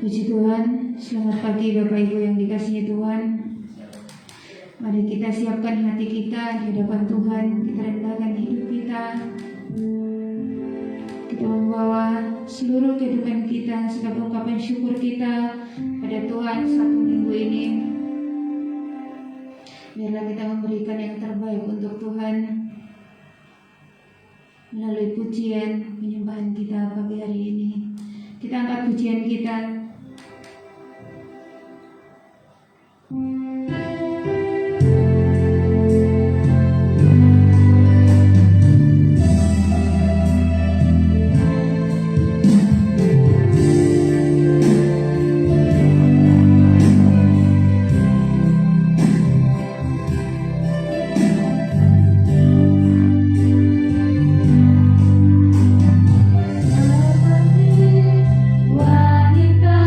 Puji Tuhan, selamat pagi Bapak Ibu yang dikasihi Tuhan. Mari kita siapkan hati kita di hadapan Tuhan. Kita rendahkan hidup kita. Kita membawa seluruh kehidupan kita, segala ungkapan syukur kita pada Tuhan satu minggu ini. Biarlah kita memberikan yang terbaik untuk Tuhan melalui pujian penyembahan kita pagi hari ini. Kita angkat pujian kita. Wanita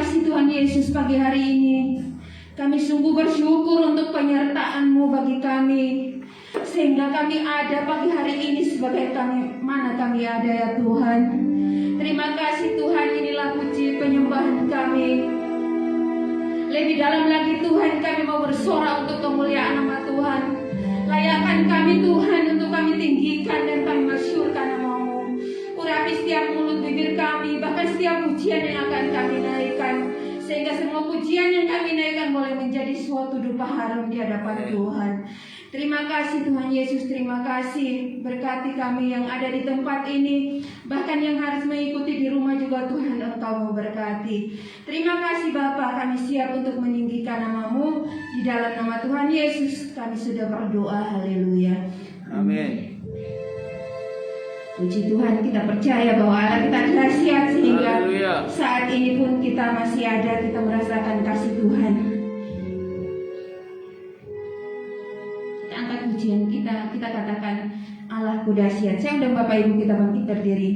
kasih Tuhan Yesus pagi hari ini. Kami sungguh bersyukur untuk penyertaan-Mu bagi kami, sehingga kami ada pagi hari ini sebagai mana kami ada ya Tuhan. Terima kasih Tuhan, inilah puji penyembahan kami. Lebih dalam lagi Tuhan, kami mau bersorak untuk kemuliaan nama Tuhan. Layakan kami Tuhan untuk kami tinggikan dan kami masyurkan nama-Mu. Urapi setiap mulut bibir kami, bahkan setiap pujian yang akan kami naikkan, sehingga semua pujian yang kami naikkan boleh menjadi suatu dupa harum di hadapan Tuhan. Terima kasih Tuhan Yesus, terima kasih. Berkati kami yang ada di tempat ini, bahkan yang harus mengikuti di rumah juga Tuhan, Engkau memberkati. Terima kasih Bapa, kami siap untuk meninggikan nama-Mu. Di dalam nama Tuhan Yesus kami sudah berdoa, haleluya. Amin. Puji Tuhan, kita percaya bahwa Allah kita dahsyat, sehingga Haleluya. saat ini pun kita masih ada, kita merasakan kasih Tuhan. Kita angkat pujian kita katakan Allahku dahsyat. Saya undang Bapak Ibu kita bangkit berdiri.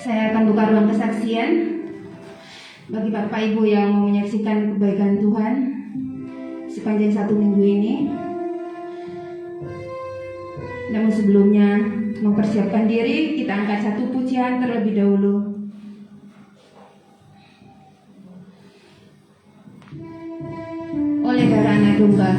Saya akan buka ruang kesaksian bagi Bapak Ibu yang mau menyaksikan kebaikan Tuhan. sepanjang 1 minggu ini. Namun sebelumnya mempersiapkan diri, kita angkat satu pujian terlebih dahulu. Oleh darah anak domba.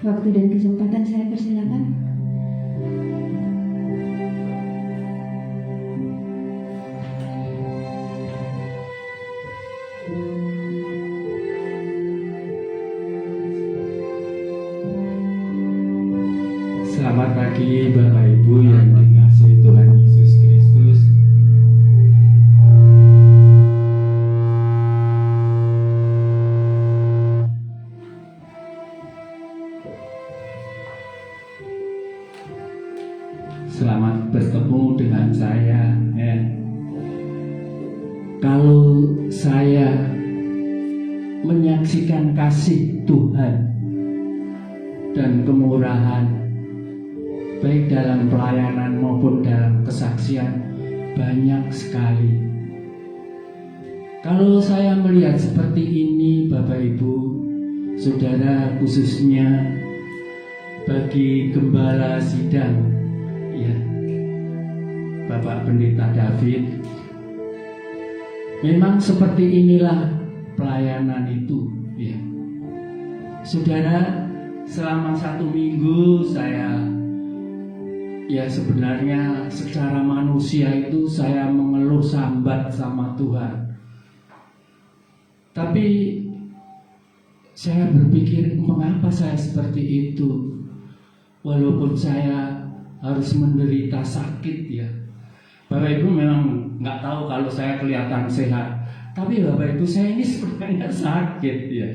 Waktu dan kesempatan saya persilakan. Selamat pagi Bapak Ibu yang dikasihi Tuhan Yesus Kristus. Selamat bertemu dengan saya. Kalau saya menyaksikan kasih Tuhan dan kemurahan baik dalam pelayanan maupun dalam kesaksian, banyak sekali. Kalau saya melihat seperti ini, Bapak Ibu, Saudara, khususnya bagi gembala sidang, ya, Bapak Pendeta David, memang seperti inilah pelayanan itu, ya. Saudara, selama 1 minggu saya, ya sebenarnya secara manusia itu saya mengeluh sambat sama Tuhan. Tapi saya berpikir, mengapa saya seperti itu? Walaupun saya harus menderita sakit, ya. Bapak Ibu memang nggak tahu kalau saya kelihatan sehat. Tapi Bapak Ibu, saya ini sebenarnya sakit, ya.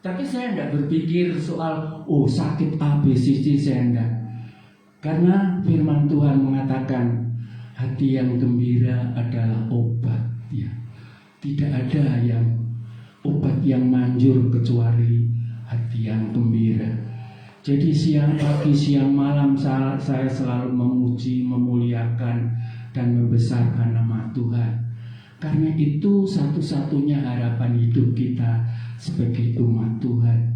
Tapi saya nggak berpikir soal sakit A, B, C, D, saya enggak. Karena firman Tuhan mengatakan hati yang gembira adalah obat, ya. Tidak ada obat yang manjur kecuali hati yang gembira. Jadi siang pagi, siang malam saya selalu memuji, memuliakan dan membesarkan nama Tuhan. Karena itu satu-satunya harapan hidup kita sebagai umat Tuhan.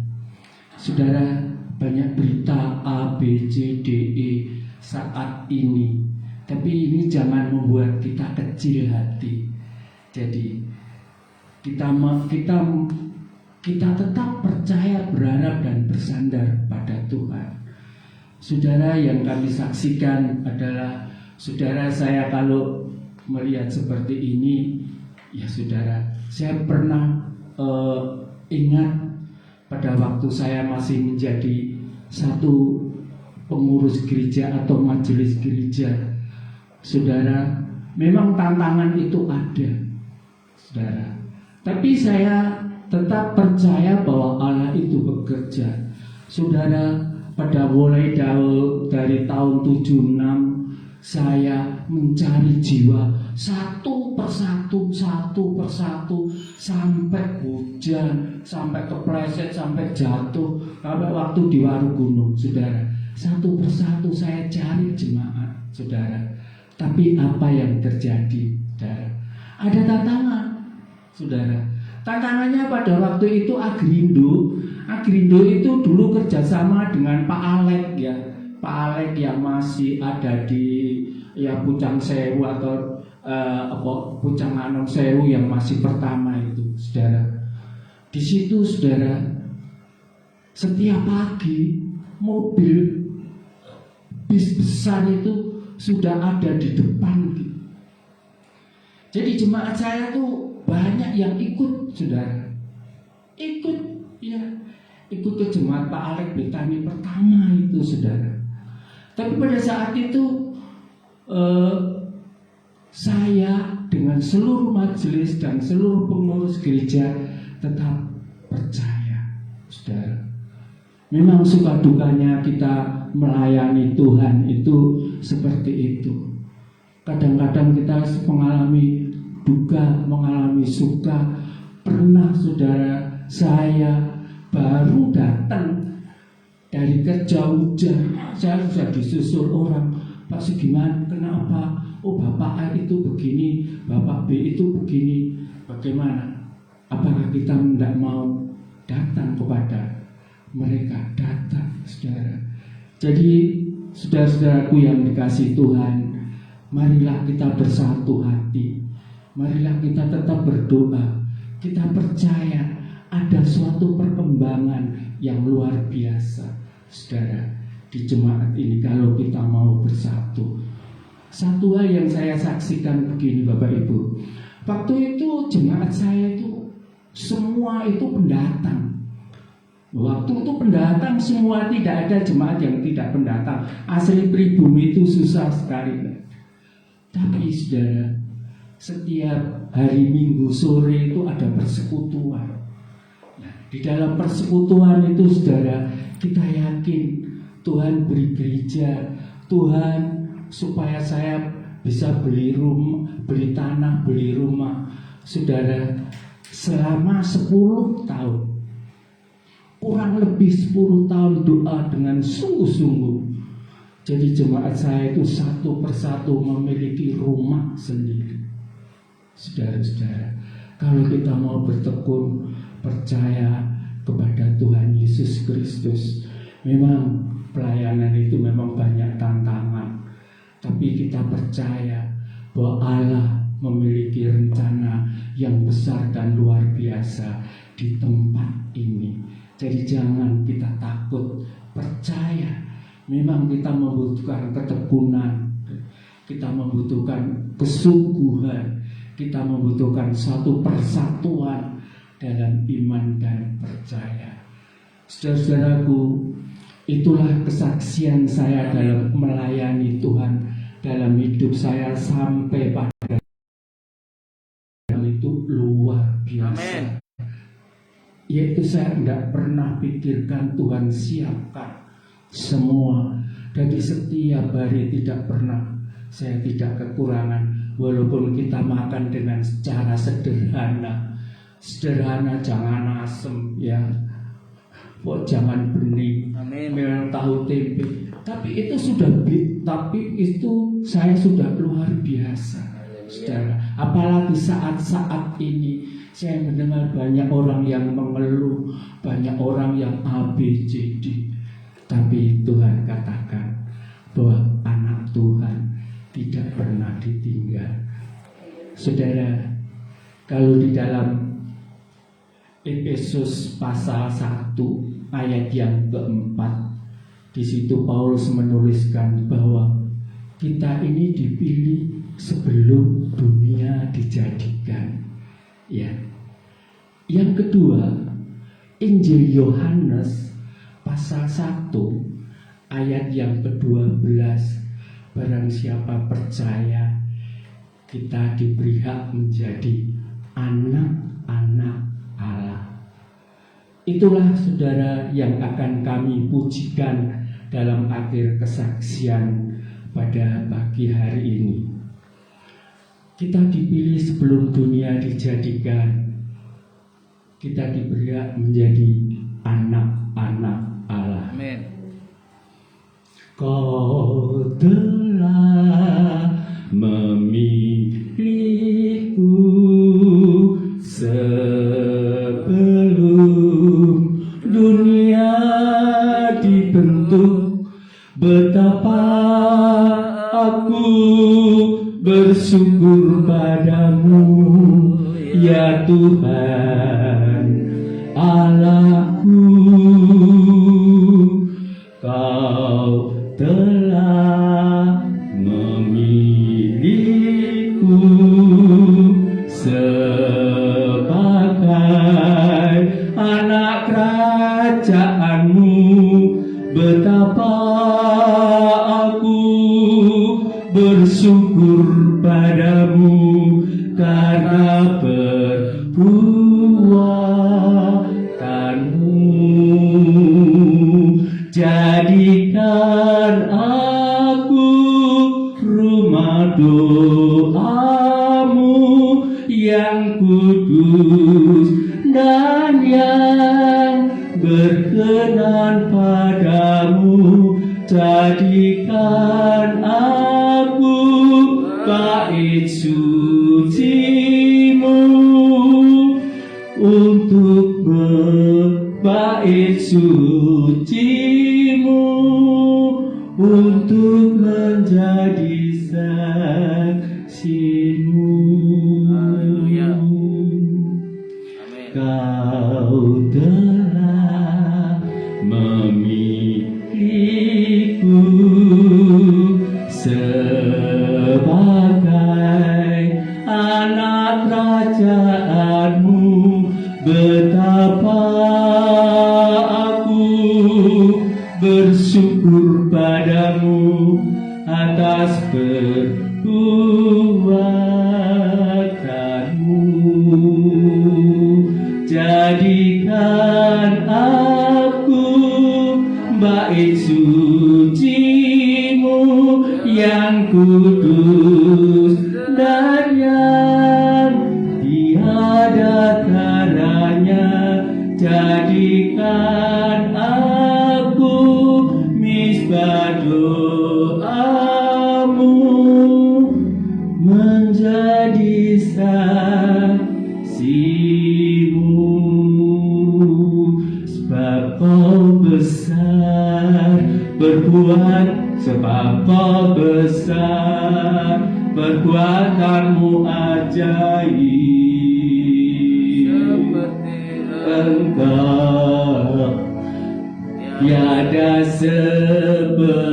Saudara, banyak berita A, B, C, D, E saat ini. Tapi ini jangan membuat kita kecil hati. Jadi kita tetap percaya, berharap dan bersandar pada Tuhan. Saudara, yang kami saksikan adalah, saudara, saya kalau melihat seperti ini, ya saudara, saya pernah ingat pada waktu saya masih menjadi satu pengurus gereja atau majelis gereja. Saudara, memang tantangan itu ada, saudara. Tapi saya tetap percaya bahwa Allah itu bekerja. Saudara, pada mulai dari tahun 76 saya mencari jiwa satu persatu sampai hujan, sampai kepleset, sampai jatuh, sampai waktu di Warugunung, saudara. Satu persatu saya cari jemaat, saudara. Tapi apa yang terjadi, saudara? Ada tantangan, saudara. Tantangannya pada waktu itu Agrindo itu dulu kerjasama dengan Pak Alek, ya. Pak Alek yang masih ada di Pucang Sewu atau Pucang Anom Sewu yang masih pertama itu, saudara. Di situ, saudara, setiap pagi mobil bis besar itu sudah ada di depan. Jadi jemaat saya tuh banyak yang ikut, saudara. Ikut ke jemaat Pak Alek Betani pertama itu, saudara. Tapi pada saat itu saya dengan seluruh majelis dan seluruh pengurus gereja tetap percaya, saudara. Memang suka dukanya kita melayani Tuhan itu seperti itu. Kadang-kadang kita mengalami duka, mengalami suka. Pernah, saudara, saya baru datang dari kerja hujan, saya sudah disusul orang, Pak Sugiman, kenapa? Oh, Bapak A itu begini, Bapak B itu begini. Bagaimana? Apakah kita tidak mau datang kepada mereka? Datang, saudara. Jadi, saudara-saudaraku yang dikasihi Tuhan, marilah kita bersatu hati. Marilah kita tetap berdoa. Kita percaya ada suatu perkembangan yang luar biasa, saudara, di jemaat ini kalau kita mau bersatu. Satu hal yang saya saksikan begini, Bapak Ibu. Waktu itu jemaat saya itu semua itu pendatang. Waktu itu pendatang semua, tidak ada jemaat yang tidak pendatang. Asli pribumi itu susah sekali. Tapi saudara, setiap hari Minggu sore itu ada persekutuan. Nah, di dalam persekutuan itu, saudara, kita yakin Tuhan beri gereja, Tuhan supaya saya bisa beli rumah, beli tanah, beli rumah. Saudara, selama 10 tahun, kurang lebih 10 tahun doa dengan sungguh-sungguh. Jadi jemaat saya itu satu persatu memiliki rumah sendiri. Saudara-saudara, kalau kita mau bertekun percaya kepada Tuhan Yesus Kristus, memang pelayanan itu memang banyak tantangan, tapi kita percaya bahwa Allah memiliki rencana yang besar dan luar biasa di tempat ini. Jadi jangan kita takut, percaya. Memang kita membutuhkan ketekunan, kita membutuhkan kesungguhan, kita membutuhkan satu persatuan dalam iman dan percaya. Saudara-saudaraku, itulah kesaksian saya dalam melayani Tuhan, dalam hidup saya sampai pada itu luar biasa. Amin. Yaitu saya tidak pernah pikirkan Tuhan siapkan semua. Dari setiap hari tidak pernah saya tidak kekurangan. Walaupun kita makan dengan cara sederhana, jangan asem ya, jangan bening, memang tahu tempe. Tapi itu saya sudah luar biasa, saudara. Apalagi saat-saat ini saya mendengar banyak orang yang mengeluh, banyak orang yang ABCD. Tapi Tuhan katakan bahwa anak Tuhan tidak pernah ditinggal. Saudara, kalau di dalam Efesus pasal 1 ayat yang keempat, di situ Paulus menuliskan bahwa kita ini dipilih sebelum dunia dijadikan. Ya. Yang kedua, Injil Yohanes pasal 1 ayat yang ke-12, barang siapa percaya kita diberi hak menjadi anak-anak Allah. Itulah saudara yang akan kami pujikan dalam akhir kesaksian pada pagi hari ini. Kita dipilih sebelum dunia dijadikan. Kita diberi hak menjadi anak-anak Allah. Amin. Kau telah memilihku sebelum dunia dibentuk. Betapa aku bersyukur padamu, ya Tuhan Allahku. Kau telah memilihku sebagai anak kerajaanmu. Betapa aku bersyukur padamu karena perbuatanmu. Jadikan aku rumah doamu yang kudus dan yang berkenan padamu. Jadikan aku bait sucimu untuk berbait sucimu, untuk menjadi saksimu. Haleluya. Amin. Kau telah memilihku sebagai anak kerajaanmu. Betapa aku bersyukur padamu atas perbuatanmu. Jadikan aku bait sucimu yang kudus dan yang tiada taranya. Jadikan aku misbah doa sebab kau besar berbuat, sebab kau besar perbuatanmu ajaib. Engkau tiada seperti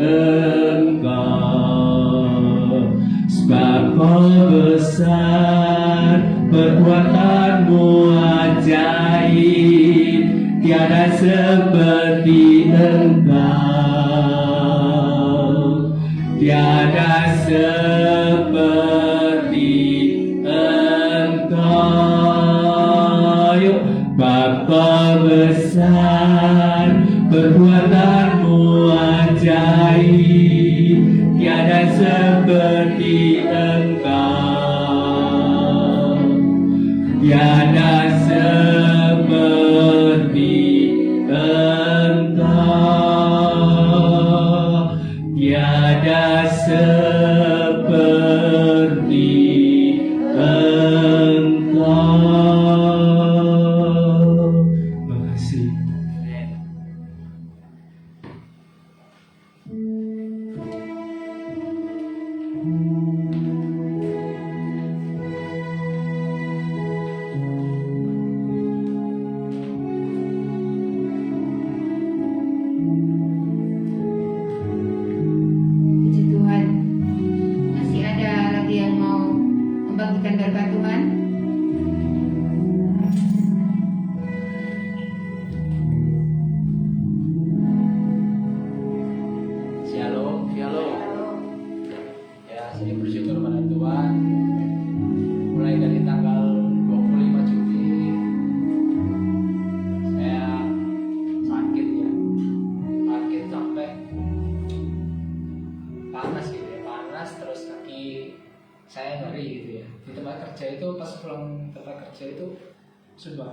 Engkau, sebab kau besar perbuatanmu ajaib, tiada seperti Engkau, tiada seperti Engkau. Yuk, Bapa besar perbuatanmu ajaib, tiada seperti Engkau, tiada seperti Engkau, tiada seperti Engkau. Makasih. Puji Tuhan. Masih ada lagi yang mau membagikan berkat Tuhan? Shalom, shalom. Ya, saya bersyukur pada Tuhan. Mulai dari tanggal 25 Juli saya sakit ya. Sakit sampai panas gitu ya. Panas terus kaki saya nyeri gitu ya. Di tempat kerja itu pas pulang tempat kerja itu sudah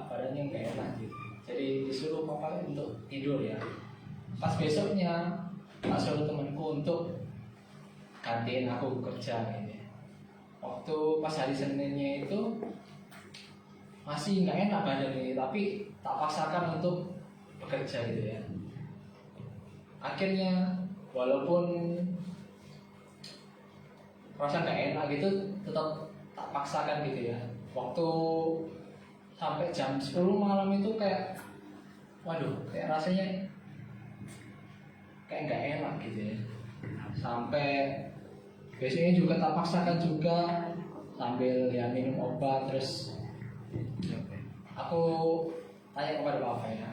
badannya nggak enak gitu. Jadi disuruh papa untuk tidur ya. Pas besoknya tak suruh temanku untuk gantiin aku kerja gitu ya. Waktu pas hari Seninnya itu masih nggak enak badan ini, tapi tak paksakan untuk bekerja gitu ya. Akhirnya walaupun rasa nggak enak gitu, tetap tak paksakan gitu ya. Waktu sampai jam 10 malam itu kayak, waduh, kayak rasanya kayak nggak enak gitu ya. Sampai biasanya juga tak paksakan juga sambil ya minum obat. Terus aku tanya kepada bapak ya,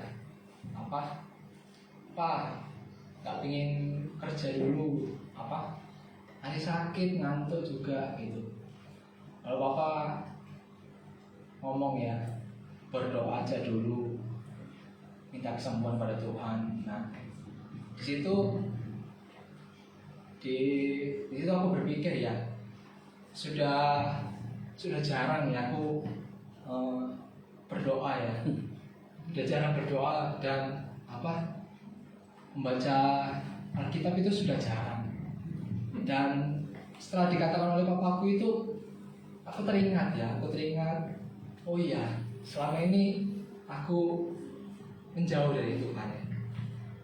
apa nggak pingin kerja dulu, apa hari sakit ngantuk juga gitu. Kalau bapak ngomong ya, berdoa aja dulu, minta kesembuhan pada Tuhan. Nah, di situ aku berpikir ya, sudah jarang ya aku berdoa ya, sudah jarang berdoa dan membaca Alkitab itu sudah jarang. Dan setelah dikatakan oleh papaku itu, aku teringat, oh iya, selama ini aku menjauh dari Tuhan ya.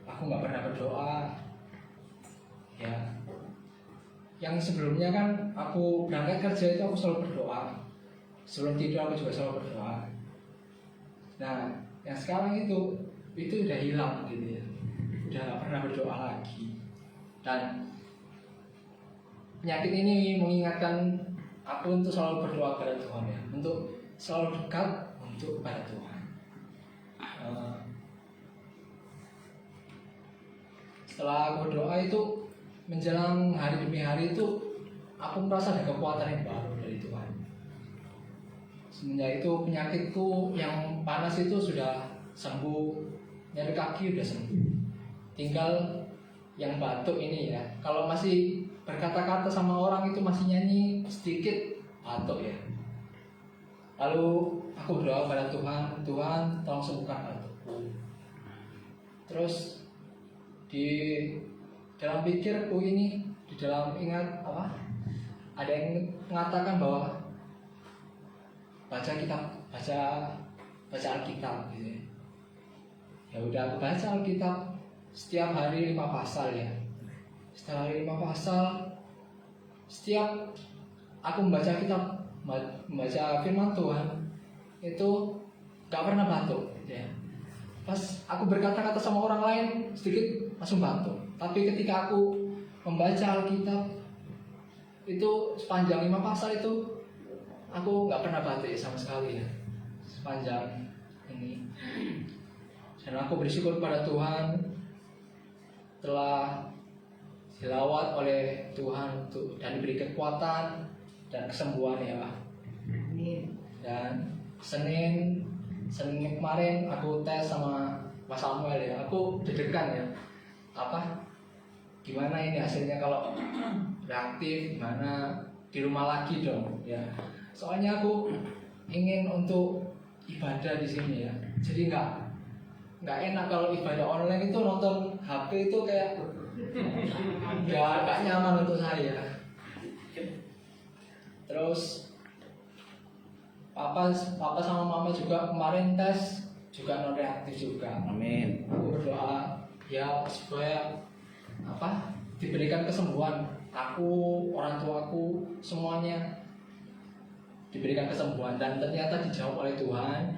Aku nggak pernah berdoa ya. Yang sebelumnya kan aku berangkat kerja itu aku selalu berdoa, sebelum tidur aku juga selalu berdoa. Nah, yang sekarang itu udah hilang gitu ya, udah nggak pernah berdoa lagi. Dan penyakit ini mengingatkan aku untuk selalu berdoa kepada Tuhan ya, untuk selalu dekat untuk kepada Tuhan. Setelah aku berdoa itu, menjelang hari demi hari itu, aku merasa ada kekuatan yang baru dari Tuhan. Semenjak itu penyakitku yang panas itu sudah sembuh, nyeri kaki udah sembuh. Tinggal yang batuk ini ya, kalau masih berkata-kata sama orang itu masih nyanyi sedikit batuk ya. Lalu aku berdoa pada Tuhan, Tuhan tolong sembuhkan batukku. Terus di dalam pikirku ini, di dalam ingat ada yang mengatakan bahwa baca baca Alkitab gitu ya. Ya udah aku baca Alkitab setiap hari 5 pasal ya. Setiap hari 5 pasal. Setiap aku membaca kitab, membaca firman Tuhan itu gak pernah batuk ya. Pas aku berkata-kata sama orang lain sedikit langsung batuk. Tapi ketika aku membaca Alkitab itu sepanjang 5 pasal itu aku nggak pernah batuk sama sekali ya sepanjang ini. Dan aku bersyukur pada Tuhan telah dilawat oleh Tuhan dan diberi kekuatan dan kesembuhan ya Pak. Dan Senin kemarin aku tes sama Mas Samuel ya, aku deg-degan ya. Gimana ini hasilnya, kalau reaktif gimana, di rumah lagi dong ya. Soalnya aku ingin untuk ibadah di sini ya. Jadi nggak enak kalau ibadah online itu nonton HP itu kayak nggak nyaman untuk saya. Terus Papa sama Mama juga kemarin tes juga non reaktif juga. Amin. Aku berdoa ya supaya diberikan kesembuhan. Aku, orang tuaku, semuanya diberikan kesembuhan, dan ternyata dijawab oleh Tuhan.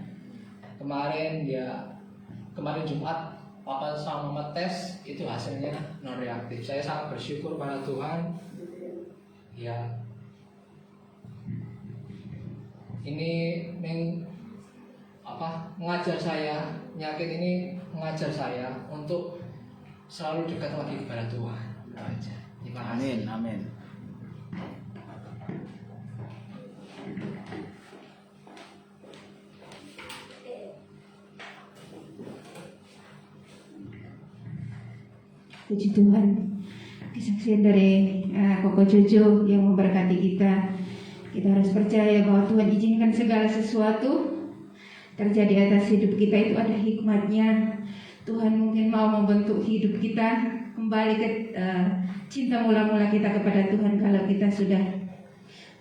Kemarin Jumat Papa sama Mama tes itu hasilnya non reaktif. Saya sangat bersyukur pada Tuhan. Ya. Ini mengajar saya, penyakit ini mengajar saya untuk selalu dekat lagi kepada Tuhan. Terima kasih. Amin, amin. Puji Tuhan, kesaksian dari Koko Jojo yang memberkati kita. Kita harus percaya bahwa Tuhan izinkan segala sesuatu terjadi atas hidup kita itu ada hikmatnya. Tuhan mungkin mau membentuk hidup kita kembali ke cinta mula-mula kita kepada Tuhan kalau kita sudah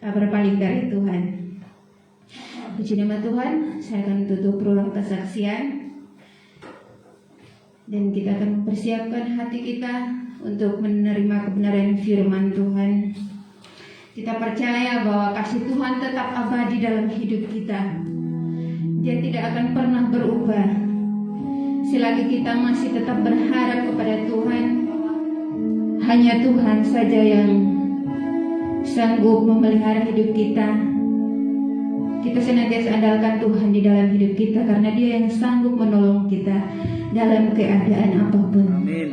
berpaling dari Tuhan. Puji nama Tuhan. Saya akan tutup ruang kesaksian dan kita akan mempersiapkan hati kita untuk menerima kebenaran firman Tuhan. Kita percaya bahwa kasih Tuhan tetap abadi dalam hidup kita. Dia tidak akan pernah berubah selagi kita masih tetap berharap kepada Tuhan. Hanya Tuhan saja yang sanggup memelihara hidup kita. Kita senantiasa andalkan Tuhan di dalam hidup kita, karena Dia yang sanggup menolong kita dalam keadaan apapun. Amin.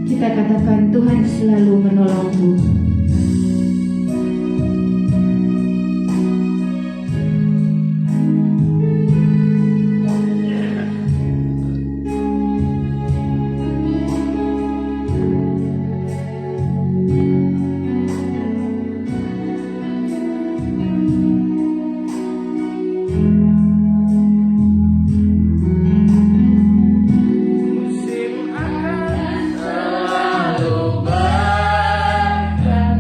Kita katakan, Tuhan selalu menolongmu. Musim akan selalu berkah.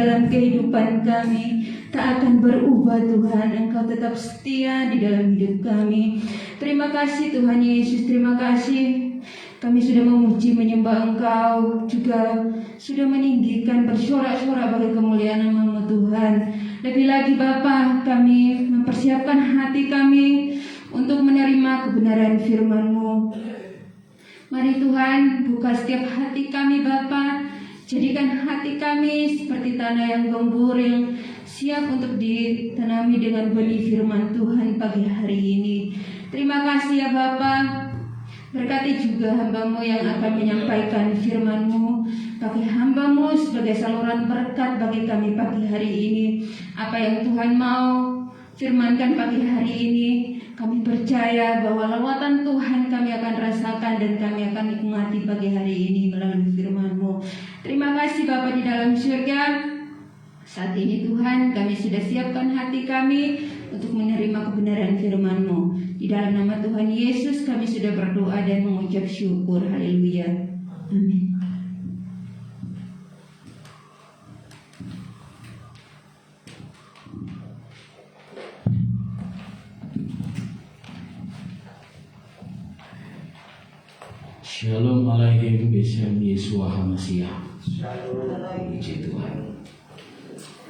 dalam kehidupan kami tak akan berubah Tuhan. Engkau tetap setia di dalam hidup kami. Terima kasih Tuhan Yesus, terima kasih. Kami sudah memuji menyembah Engkau, juga sudah meninggikan bersorak-sorak bagi kemuliaan nama-Mu Tuhan. Lebih lagi Bapa, kami mempersiapkan hati kami untuk menerima kebenaran firman-Mu. Mari Tuhan, buka setiap hati kami Bapa. Jadikan hati kami seperti tanah yang gembur, yang siap untuk ditanami dengan benih firman Tuhan pagi hari ini. Terima kasih ya Bapa. Berkati juga hamba-Mu yang akan menyampaikan firman-Mu. Pakai hamba-Mu sebagai saluran berkat bagi kami pagi hari ini. Apa yang Tuhan mau firmankan pagi hari ini, kami percaya bahwa lewatan Tuhan kami akan rasakan dan kami akan nikmati pagi hari ini melalui firman-Mu. Terima kasih Bapa di dalam surga. Saat ini Tuhan, kami sudah siapkan hati kami untuk menerima kebenaran firman-Mu. Di dalam nama Tuhan Yesus kami sudah berdoa dan mengucap syukur. Haleluya. Amin. Shalom alaikum Besam Yesua HaMasiah. Puji Tuhan.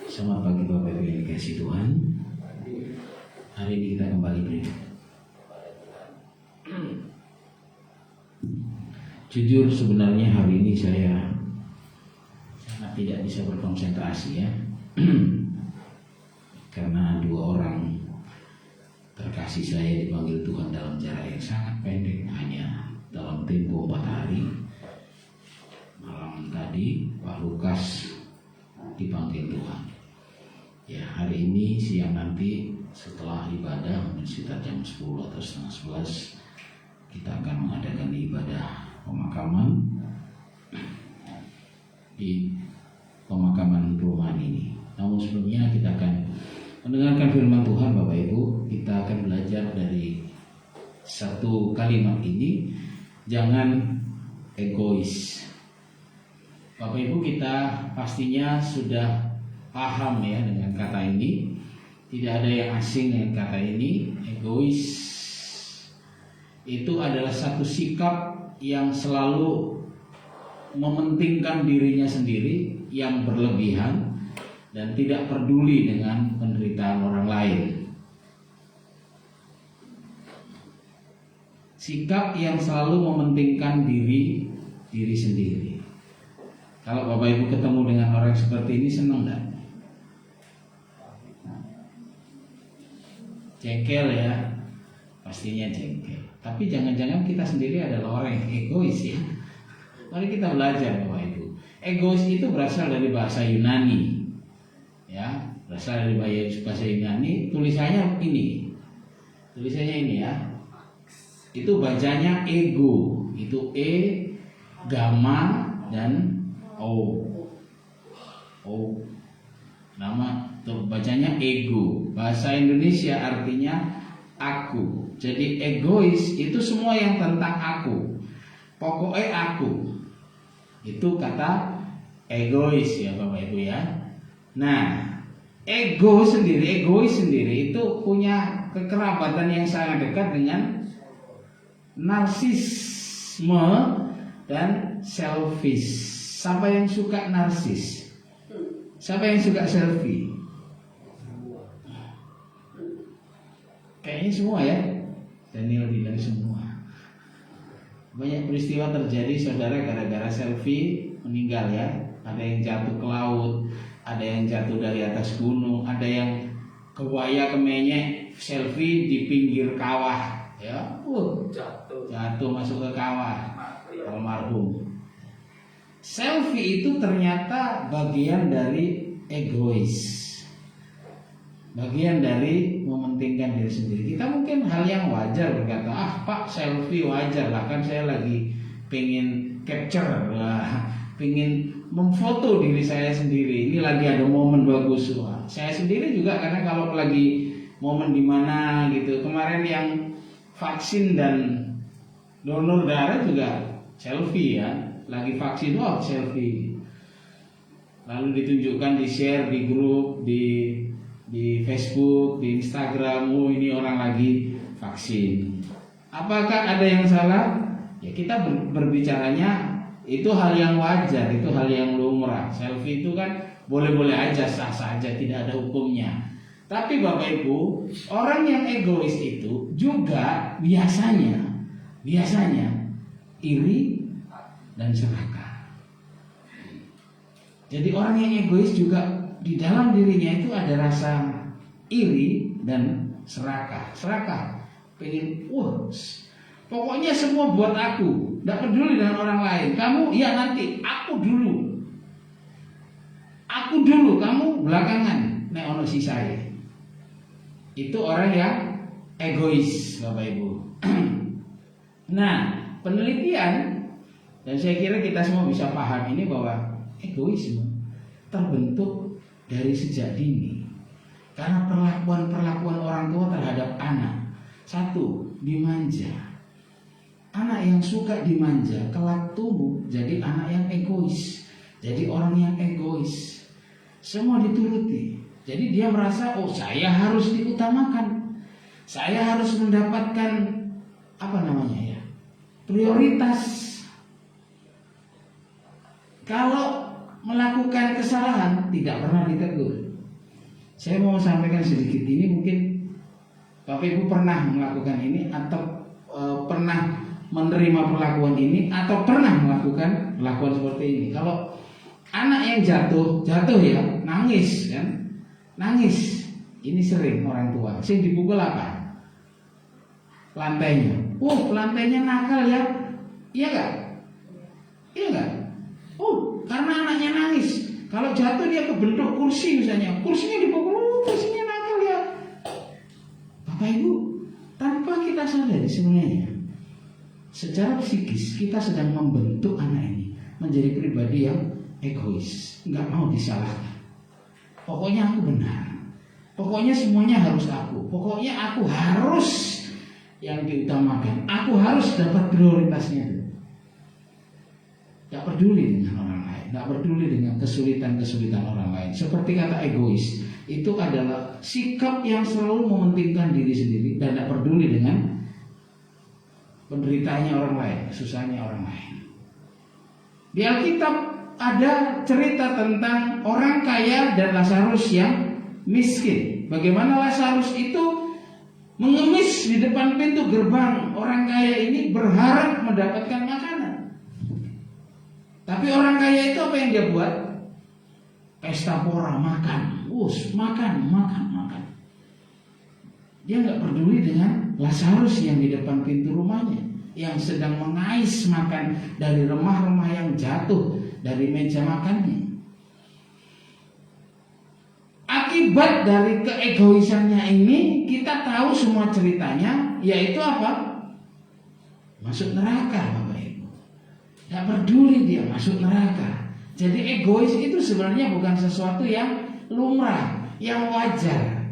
Selamat pagi Bapak Ibu yang dikasihi Tuhan. Hari ini kita kembali beribadah. Jujur sebenarnya hari ini saya sangat tidak bisa berkonsentrasi ya. Karena dua orang terkasih saya dipanggil Tuhan dalam jarak yang sangat pendek, hanya dalam tempo 4 hari. Malam tadi Pak Lukas dipanggil Tuhan. Ya, hari ini siang nanti setelah ibadah mungkin sekitar jam 10 atau setengah 11 kita akan mengadakan ibadah pemakaman di pemakaman perumahan ini. Namun sebelumnya kita akan mendengarkan firman Tuhan Bapak Ibu. Kita akan belajar dari satu kalimat ini, jangan egois. Bapak Ibu, kita pastinya sudah paham ya dengan kata ini. Tidak ada yang asing dengan kata ini. Egois itu adalah satu sikap yang selalu mementingkan dirinya sendiri, yang berlebihan dan tidak peduli dengan penderitaan orang lain. Sikap yang selalu mementingkan diri sendiri. Kalau Bapak Ibu ketemu dengan orang seperti ini, senang enggak? Jengkel ya, pastinya jengkel. Tapi jangan-jangan kita sendiri adalah orang yang egois ya. Mari kita belajar Bapak Ibu. Egois itu berasal dari bahasa Yunani, ya, berasal dari bahasa Yunani. Tulisannya ini ya. Itu bacanya ego. Itu e, gamma dan o. Nama tuh bacanya ego. Bahasa Indonesia artinya aku. Jadi egois itu semua yang tentang aku. Pokoknya aku. Itu kata egois ya Bapak Ibu ya. Nah, egois sendiri itu punya kekerabatan yang sangat dekat dengan narsisme dan selfish. Siapa yang suka narsis? Siapa yang suka selfie? Kayaknya semua ya. Daniel bilang semua. Banyak peristiwa terjadi saudara gara-gara selfie meninggal ya. Ada yang jatuh ke laut, ada yang jatuh dari atas gunung, ada yang kebaya kemenyek selfie di pinggir kawah ya. Jatuh masuk ke kawah, almarhum. Selfie itu ternyata bagian dari egois, bagian dari mementingkan diri sendiri. Kita mungkin hal yang wajar berkata, Pak selfie wajar lah, kan saya lagi pengen capture lah, pengen memfoto diri saya sendiri. Ini lagi ada momen bagus. Wah, saya sendiri juga karena kalau lagi momen di mana gitu. Kemarin yang vaksin dan donor darah juga selfie ya. Lagi vaksin, selfie. lalu ditunjukkan, di share di grup, di Facebook, di Instagram, oh ini orang lagi vaksin. Apakah ada yang salah? Ya kita berbicaranya itu hal yang wajar, itu hal yang lumrah. Selfie itu kan boleh-boleh aja, sah-sah aja, tidak ada hukumnya. Tapi Bapak Ibu, orang yang egois itu juga biasanya iri dan serakah. Jadi orang yang egois juga di dalam dirinya itu ada rasa iri dan serakah. Serakah, pengen, pokoknya semua buat aku, tidak peduli dengan orang lain. Kamu, ya nanti, aku dulu, kamu belakangan, nek ono sisai. Itu orang yang egois, Bapak Ibu. Nah, penelitian, dan saya kira kita semua bisa paham ini, bahwa egoisme terbentuk dari sejak dini karena perlakuan orang tua terhadap anak. Satu, dimanja. Anak yang suka dimanja kelak tumbuh jadi anak yang egois, jadi orang yang egois, semua dituruti. Jadi dia merasa, oh saya harus diutamakan, saya harus mendapatkan prioritas. Kalau melakukan kesalahan tidak pernah ditegur. Saya mau sampaikan sedikit ini, mungkin Bapak Ibu pernah melakukan ini, atau pernah menerima perlakuan ini, atau pernah melakukan perlakuan seperti ini. Kalau anak yang jatuh ya, nangis kan, nangis. Ini sering orang tua. Sing dipukul apa? Lantainya. Lantainya nakal ya. Iya enggak? Iya enggak? Karena anaknya nangis. Kalau jatuh dia kebentuk kursi misalnya, kursinya dipukul, kursinya nakal ya. Bapak Ibu, tanpa kita sadari sebenarnya, secara psikis kita sedang membentuk anak ini menjadi pribadi yang egois, nggak mau disalahkan. Pokoknya aku benar, pokoknya semuanya harus aku, pokoknya aku harus yang diutamakan, aku harus dapat prioritasnya. Tidak peduli dengan orang lain, tidak peduli dengan kesulitan-kesulitan orang lain. Seperti kata egois, itu adalah sikap yang selalu mementingkan diri sendiri dan tidak peduli dengan penderitaannya orang lain, susahnya orang lain. Di Alkitab ada cerita tentang orang kaya dan Lazarus yang miskin. Bagaimana Lazarus itu mengemis di depan pintu gerbang orang kaya ini berharap mendapatkan makanan. Tapi orang kaya itu apa yang dia buat? Pesta pora, makan, makan. Dia nggak peduli dengan Lazarus yang di depan pintu rumahnya, yang sedang mengais makan dari remah-remah yang jatuh dari meja makannya. Akibat dari keegoisannya ini, kita tahu semua ceritanya, yaitu apa? Masuk neraka, Bapak Ibu. Tidak peduli dia masuk neraka. Jadi egois itu sebenarnya bukan sesuatu yang lumrah, yang wajar.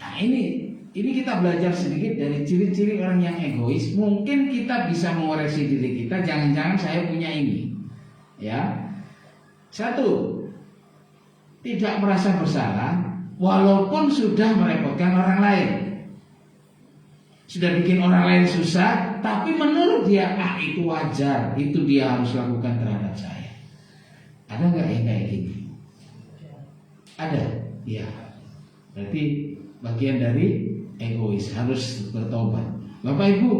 Nah ini kita belajar sedikit dari ciri-ciri orang yang egois. Mungkin kita bisa mengoreksi diri kita. Jangan-jangan saya punya ini. Ya, satu, tidak merasa bersalah walaupun sudah merepotkan orang lain, sudah bikin orang lain susah, tapi menurut dia itu wajar, itu dia harus lakukan terhadap saya. Ada nggak yang kayak gini? Ada, ya. Berarti bagian dari egois, harus bertobat. Bapak Ibu,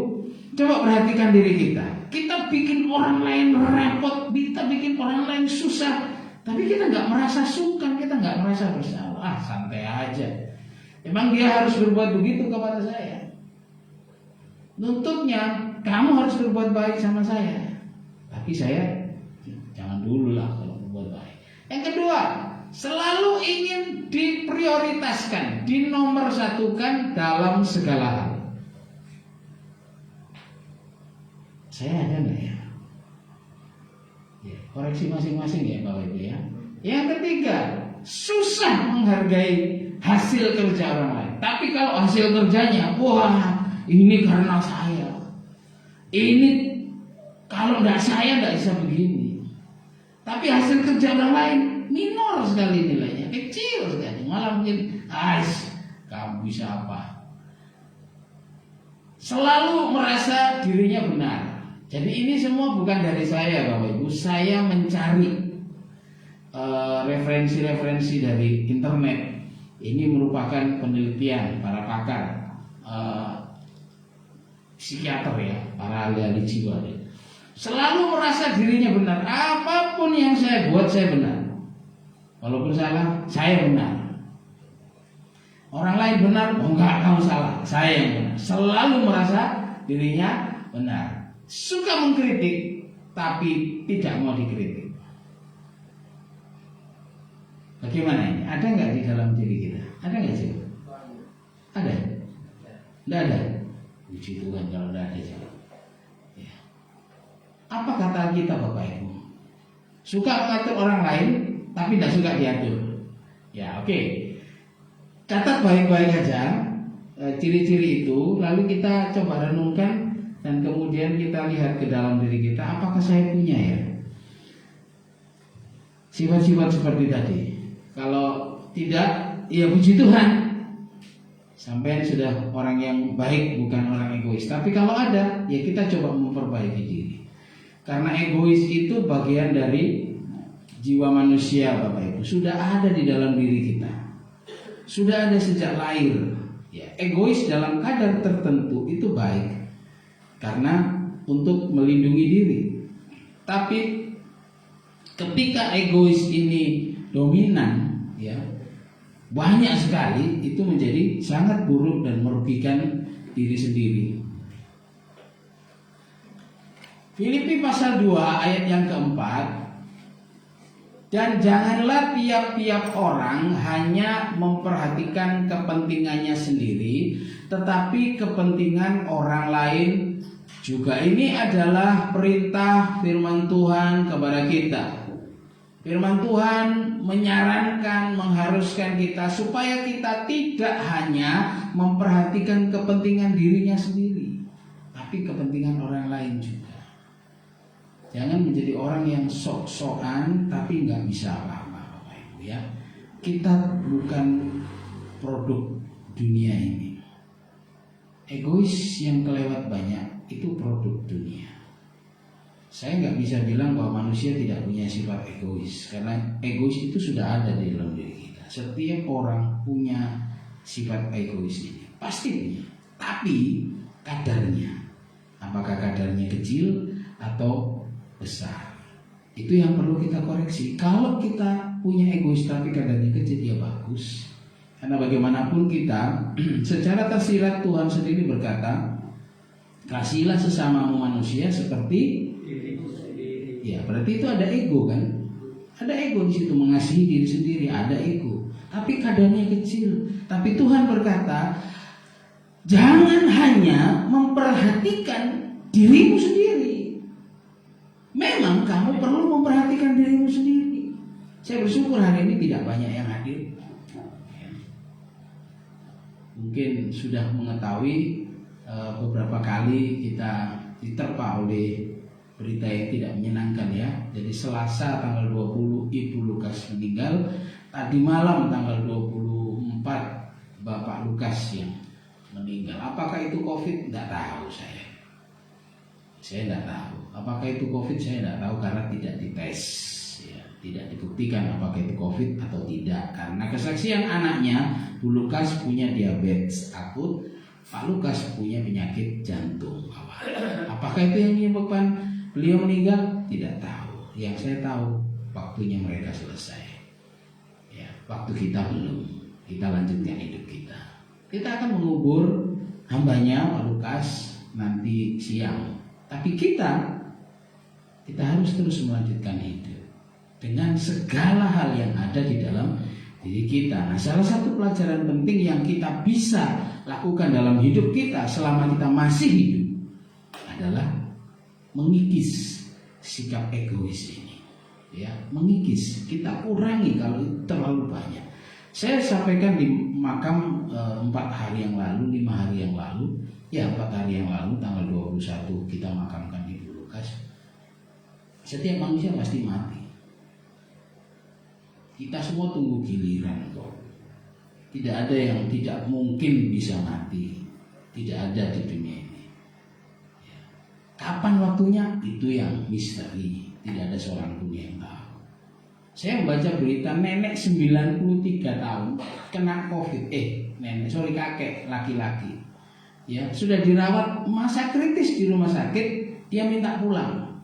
coba perhatikan diri kita. Kita bikin orang lain repot, kita bikin orang lain susah, tapi kita nggak merasa sungkan, kita nggak merasa bersalah. Santai aja. Emang dia harus berbuat begitu kepada saya? Nuntutnya, kamu harus berbuat baik sama saya. Tapi saya jangan dulu lah kalau berbuat baik. Yang kedua, selalu ingin diprioritaskan, dinomorsatukan dalam segala hal. Saya ada nggak ya? Koreksi masing-masing ya Bapak Ibu ya. Yang ketiga, susah menghargai hasil kerja orang lain. Tapi kalau hasil kerjanya, ini karena saya. Ini kalau tidak saya tidak bisa begini. Tapi hasil kerja orang lain, minor sekali nilainya, kecil sekali. Malah mungkin, kamu bisa apa? Selalu merasa dirinya benar. Jadi ini semua bukan dari saya, Bapak Ibu. Saya mencari referensi-referensi dari internet. Ini merupakan penelitian para pakar psikiater ya, para ahli-ahli jiwa. Selalu merasa dirinya benar. Apapun yang saya buat, saya benar. Walaupun salah, saya benar. Orang lain benar, enggak, kamu salah, saya yang benar. Selalu merasa dirinya benar. Suka mengkritik, tapi tidak mau dikritik. Bagaimana ini? Ada nggak di dalam diri kita? Ada nggak sih? Ada? Tidak ada? Puji Tuhan kalau tidak ada sih. Ya. Apa kata kita Bapak Ibu? Suka mengatur orang lain, tapi tidak suka diatur. Ya oke. Catat baik-baik aja ciri-ciri itu, lalu kita coba renungkan dan kemudian kita lihat ke dalam diri kita, apakah saya punya ya sifat-sifat seperti tadi. Kalau tidak, ya puji Tuhan, sampai sudah orang yang baik, bukan orang egois. Tapi kalau ada, ya kita coba memperbaiki diri. Karena egois itu bagian dari jiwa manusia, Bapak Ibu. Sudah ada di dalam diri kita. Sudah ada sejak lahir. Ya, egois dalam kadar tertentu itu baik, karena untuk melindungi diri. Tapi ketika egois ini dominan, ya banyak sekali, itu menjadi sangat buruk dan merugikan diri sendiri. Filipi pasal 2 ayat yang keempat. Dan janganlah tiap-tiap orang hanya memperhatikan kepentingannya sendiri, tetapi kepentingan orang lain juga. Ini adalah perintah firman Tuhan kepada kita. Firman Tuhan menyarankan, mengharuskan kita supaya kita tidak hanya memperhatikan kepentingan dirinya sendiri, tapi kepentingan orang lain juga. Jangan menjadi orang yang sok-sokan tapi nggak bisa apa-apa, Bapak Ibu ya. Kita bukan produk dunia ini. Egois yang kelewat banyak itu produk dunia. Saya nggak bisa bilang bahwa manusia tidak punya sifat egois, karena egois itu sudah ada di dalam diri kita. Setiap orang punya sifat egois ini, pasti punya. Tapi kadarnya, apakah kadarnya kecil atau besar, itu yang perlu kita koreksi. Kalau kita punya egois tapi kadarnya kecil, ya bagus. Karena bagaimanapun kita secara tersirat Tuhan sendiri berkata, kasihilah sesamamu manusia seperti dirimu sendiri. Ya, berarti itu ada ego kan? Ada ego di situ, mengasihi diri sendiri, ada ego. Tapi kadarnya kecil. Tapi Tuhan berkata, jangan hanya memperhatikan dirimu sendiri. Memang kamu perlu memperhatikan dirimu sendiri. Saya bersyukur hari ini tidak banyak yang hadir. Mungkin sudah mengetahui beberapa kali kita diterpa oleh berita yang tidak menyenangkan ya. Jadi Selasa tanggal 20 Ibu Lukas meninggal. Tadi malam tanggal 24 Bapak Lukas yang meninggal. Apakah itu COVID? Tidak tahu saya. Saya tidak tahu. Apakah itu COVID? Saya tidak tahu karena tidak dites, ya, tidak dibuktikan apakah itu COVID atau tidak. Karena kesaksian anaknya, Bu Lukas punya diabetes akut, Pak Lukas punya penyakit jantung awal. Apakah itu yang menyebabkan beliau meninggal? Tidak tahu. Yang saya tahu waktunya mereka selesai. Ya, waktu kita belum. Kita lanjutkan hidup kita. Kita akan mengubur hambanya Pak Lukas nanti siang. Tapi kita harus terus melanjutkan hidup dengan segala hal yang ada di dalam diri kita. Nah, salah satu pelajaran penting yang kita bisa lakukan dalam hidup kita selama kita masih hidup adalah mengikis sikap egois ini. Ya, mengikis, kita kurangi kalau itu terlalu banyak. Saya sampaikan di makam 4 hari yang lalu, 5 hari yang lalu. Ya, 4 hari yang lalu tanggal 21 kita makamkan Ibu Lukas. Setiap manusia pasti mati. Kita semua tunggu giliran kok. Tidak ada yang tidak mungkin bisa mati. Tidak ada di dunia ini. Kapan waktunya? Itu yang misteri. Tidak ada seorang pun yang tahu. Saya membaca berita nenek 93 tahun kena COVID. Kakek laki-laki. Ya, sudah dirawat masa kritis di rumah sakit, dia minta pulang.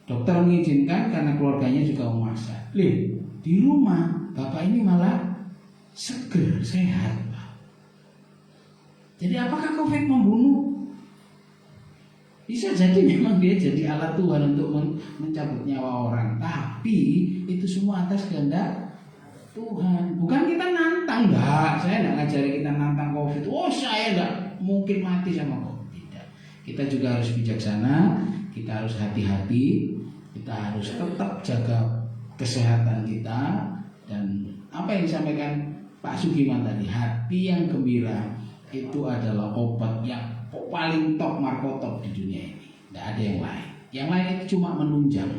Dokter mengizinkan karena keluarganya juga memaksa. Di rumah bapak ini malah seger, sehat. Jadi apakah COVID membunuh? Bisa jadi memang dia jadi alat Tuhan untuk mencabut nyawa orang. Tapi itu semua atas kehendak Tuhan. Bukan kita nantang, enggak. Saya enggak ngajari kita nantang COVID. Saya enggak mungkin mati sama COVID. Tidak. Kita juga harus bijaksana, kita harus hati-hati, kita harus tetap jaga kesehatan kita. Dan apa yang disampaikan Pak Sugiman tadi, hati yang gembira itu adalah obat yang paling top, markotop di dunia ini. Tidak ada yang lain. Yang lain itu cuma menunjang,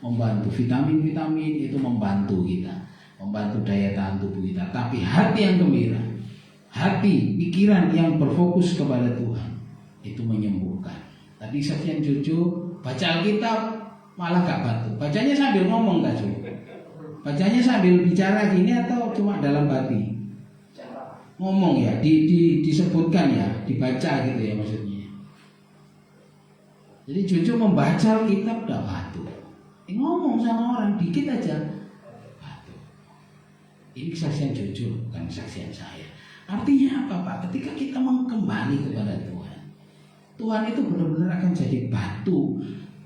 membantu. Vitamin-vitamin itu membantu kita, membantu daya tahan tubuh kita. Tapi hati yang gembira, hati, pikiran yang berfokus kepada Tuhan, itu menyembuhkan. Tadi Saksian Jojo baca Alkitab malah gak bantu. Bacanya sambil ngomong gak cuy? Bacanya sambil bicara gini atau cuma dalam hati? Ngomong ya, disebutkan ya, dibaca gitu ya maksudnya. Jadi Jojo membaca Alkitab gak bantu. Ngomong sama orang dikit aja. Ini kesaksian Jojo, bukan kesaksian saya. Artinya apa Pak? Ketika kita mau kembali kepada Tuhan, Tuhan itu benar-benar akan jadi batu,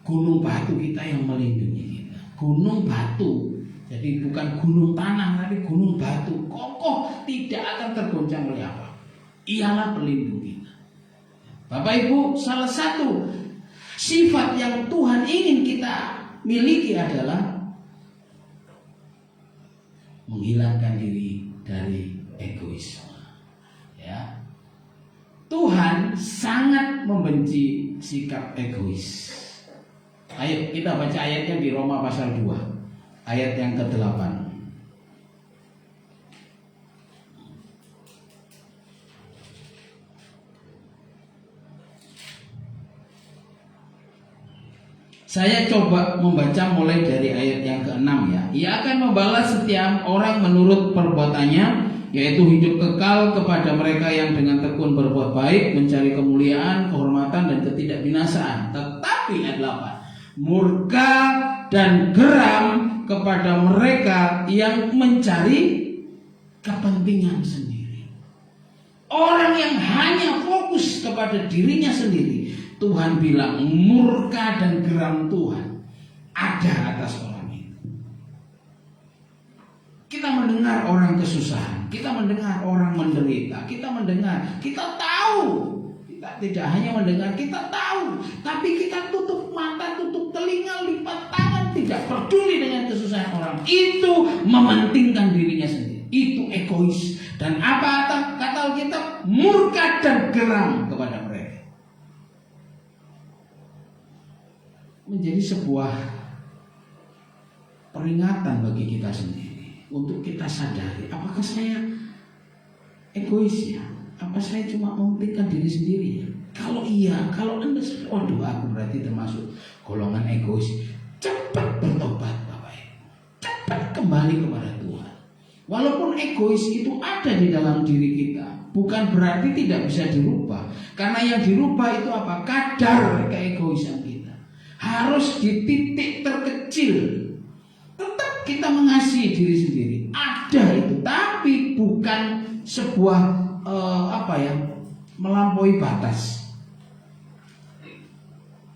gunung batu kita yang melindungi kita. Gunung batu, jadi bukan gunung tanah, tapi gunung batu, kokoh, tidak akan tergoncang oleh apa. Ialah pelindung kita. Bapak Ibu, salah satu sifat yang Tuhan ingin kita miliki adalah menghilangkan diri dari egoisme. Ya. Tuhan sangat membenci sikap egois. Ayo kita baca ayatnya di Roma pasal 2, ayat yang ke-8. Saya coba membaca mulai dari ayat yang ke-6 ya. Ia akan membalas setiap orang menurut perbuatannya, yaitu hidup kekal kepada mereka yang dengan tekun berbuat baik, mencari kemuliaan, kehormatan dan ketidakbinasaan. Tetapi ayat 8, murka dan geram kepada mereka yang mencari kepentingan sendiri. Orang yang hanya fokus kepada dirinya sendiri, Tuhan bilang murka dan geram Tuhan ada atas orang itu. Kita mendengar orang kesusahan, kita mendengar orang menderita, kita tahu. Kita tidak hanya mendengar, kita tahu. Tapi kita tutup mata, tutup telinga, lipat tangan, tidak peduli dengan kesusahan orang. Itu mementingkan dirinya sendiri. Itu egois. Dan apa kata Alkitab? Murka dan geram kepada mereka. Menjadi sebuah peringatan bagi kita sendiri untuk kita sadari, apakah saya egois ya? Apa saya cuma mementingkan diri sendiri ya? Kalau iya, kalau Anda aku berarti termasuk golongan egois. Cepat bertobat Bapak Ibu. Cepat kembali kepada Tuhan. Walaupun egois itu ada di dalam diri kita, bukan berarti tidak bisa dirubah. Karena yang dirubah itu apa? Kadar keegoisan kita. Harus di titik terkecil. Tetap kita mengasihi diri sendiri. Ada itu, tapi bukan sebuah melampaui batas.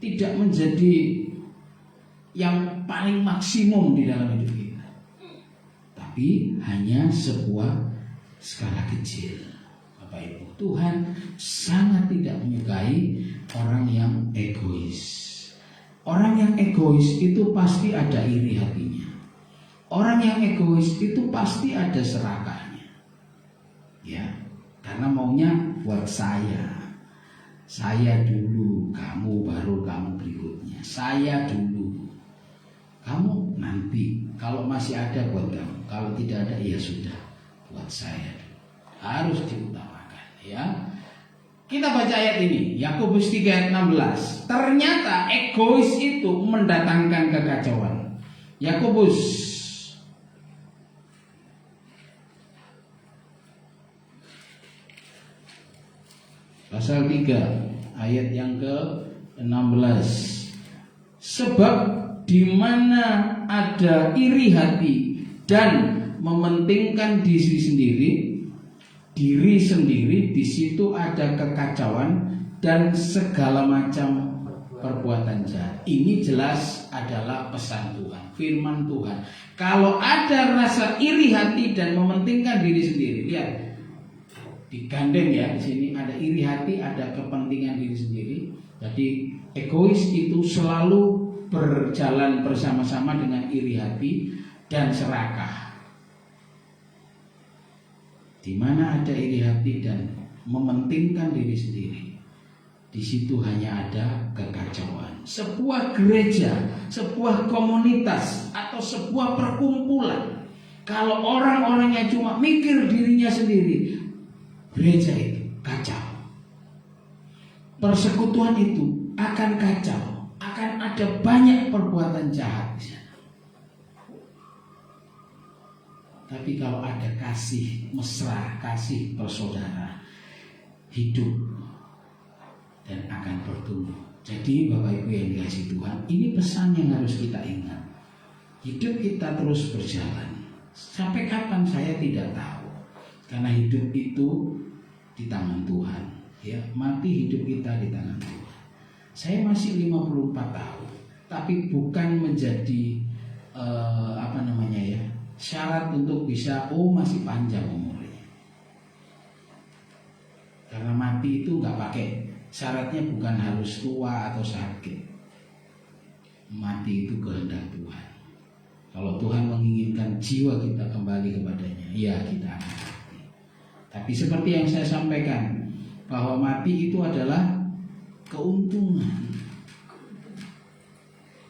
Tidak menjadi yang paling maksimum di dalam hidup kita. Tapi hanya sebuah skala kecil. Bapak Ibu, Tuhan sangat tidak menyukai orang yang egois. Orang yang egois itu pasti ada iri hatinya. Orang yang egois itu pasti ada serakahnya. Ya, karena maunya buat saya. Saya dulu, kamu baru kamu berikutnya. Saya dulu. Kamu nanti, kalau masih ada buat kamu, kalau tidak ada ya sudah, buat saya. Harus diutamakan, ya. Kita baca ayat ini, Yakobus 3 ayat 16. Ternyata egois itu mendatangkan kekacauan. Yakobus pasal 3 ayat yang ke-16. Sebab di mana ada iri hati dan mementingkan diri sendiri, di situ ada kekacauan dan segala macam perbuatan jahat. Ini jelas adalah pesan Tuhan, firman Tuhan. Kalau ada rasa iri hati dan mementingkan diri sendiri, lihat digandeng ya, di sini ada iri hati, ada kepentingan diri sendiri. Jadi egois itu selalu berjalan bersama-sama dengan iri hati dan serakah. Di mana ada iri hati dan mementingkan diri sendiri, di situ hanya ada kekacauan. Sebuah gereja, sebuah komunitas, atau sebuah perkumpulan, kalau orang-orangnya cuma mikir dirinya sendiri, gereja itu kacau. Persekutuan itu akan kacau, akan ada banyak perbuatan jahat di sana. Tapi kalau ada kasih mesra, kasih bersaudara, hidup dan akan bertumbuh. Jadi Bapak Ibu yang dikasihi Tuhan, ini pesan yang harus kita ingat. Hidup kita terus berjalan. Sampai kapan saya tidak tahu. Karena hidup itu di tangan Tuhan. Ya, mati hidup kita di tangan Tuhan. Saya masih 54 tahun, tapi bukan menjadi syarat untuk bisa masih panjang umurnya. Karena mati itu nggak pakai syaratnya, bukan harus tua atau sakit. Mati itu kehendak Tuhan. Kalau Tuhan menginginkan jiwa kita kembali kepadanya, ya kita akan mati. Tapi seperti yang saya sampaikan, bahwa mati itu adalah keuntungan.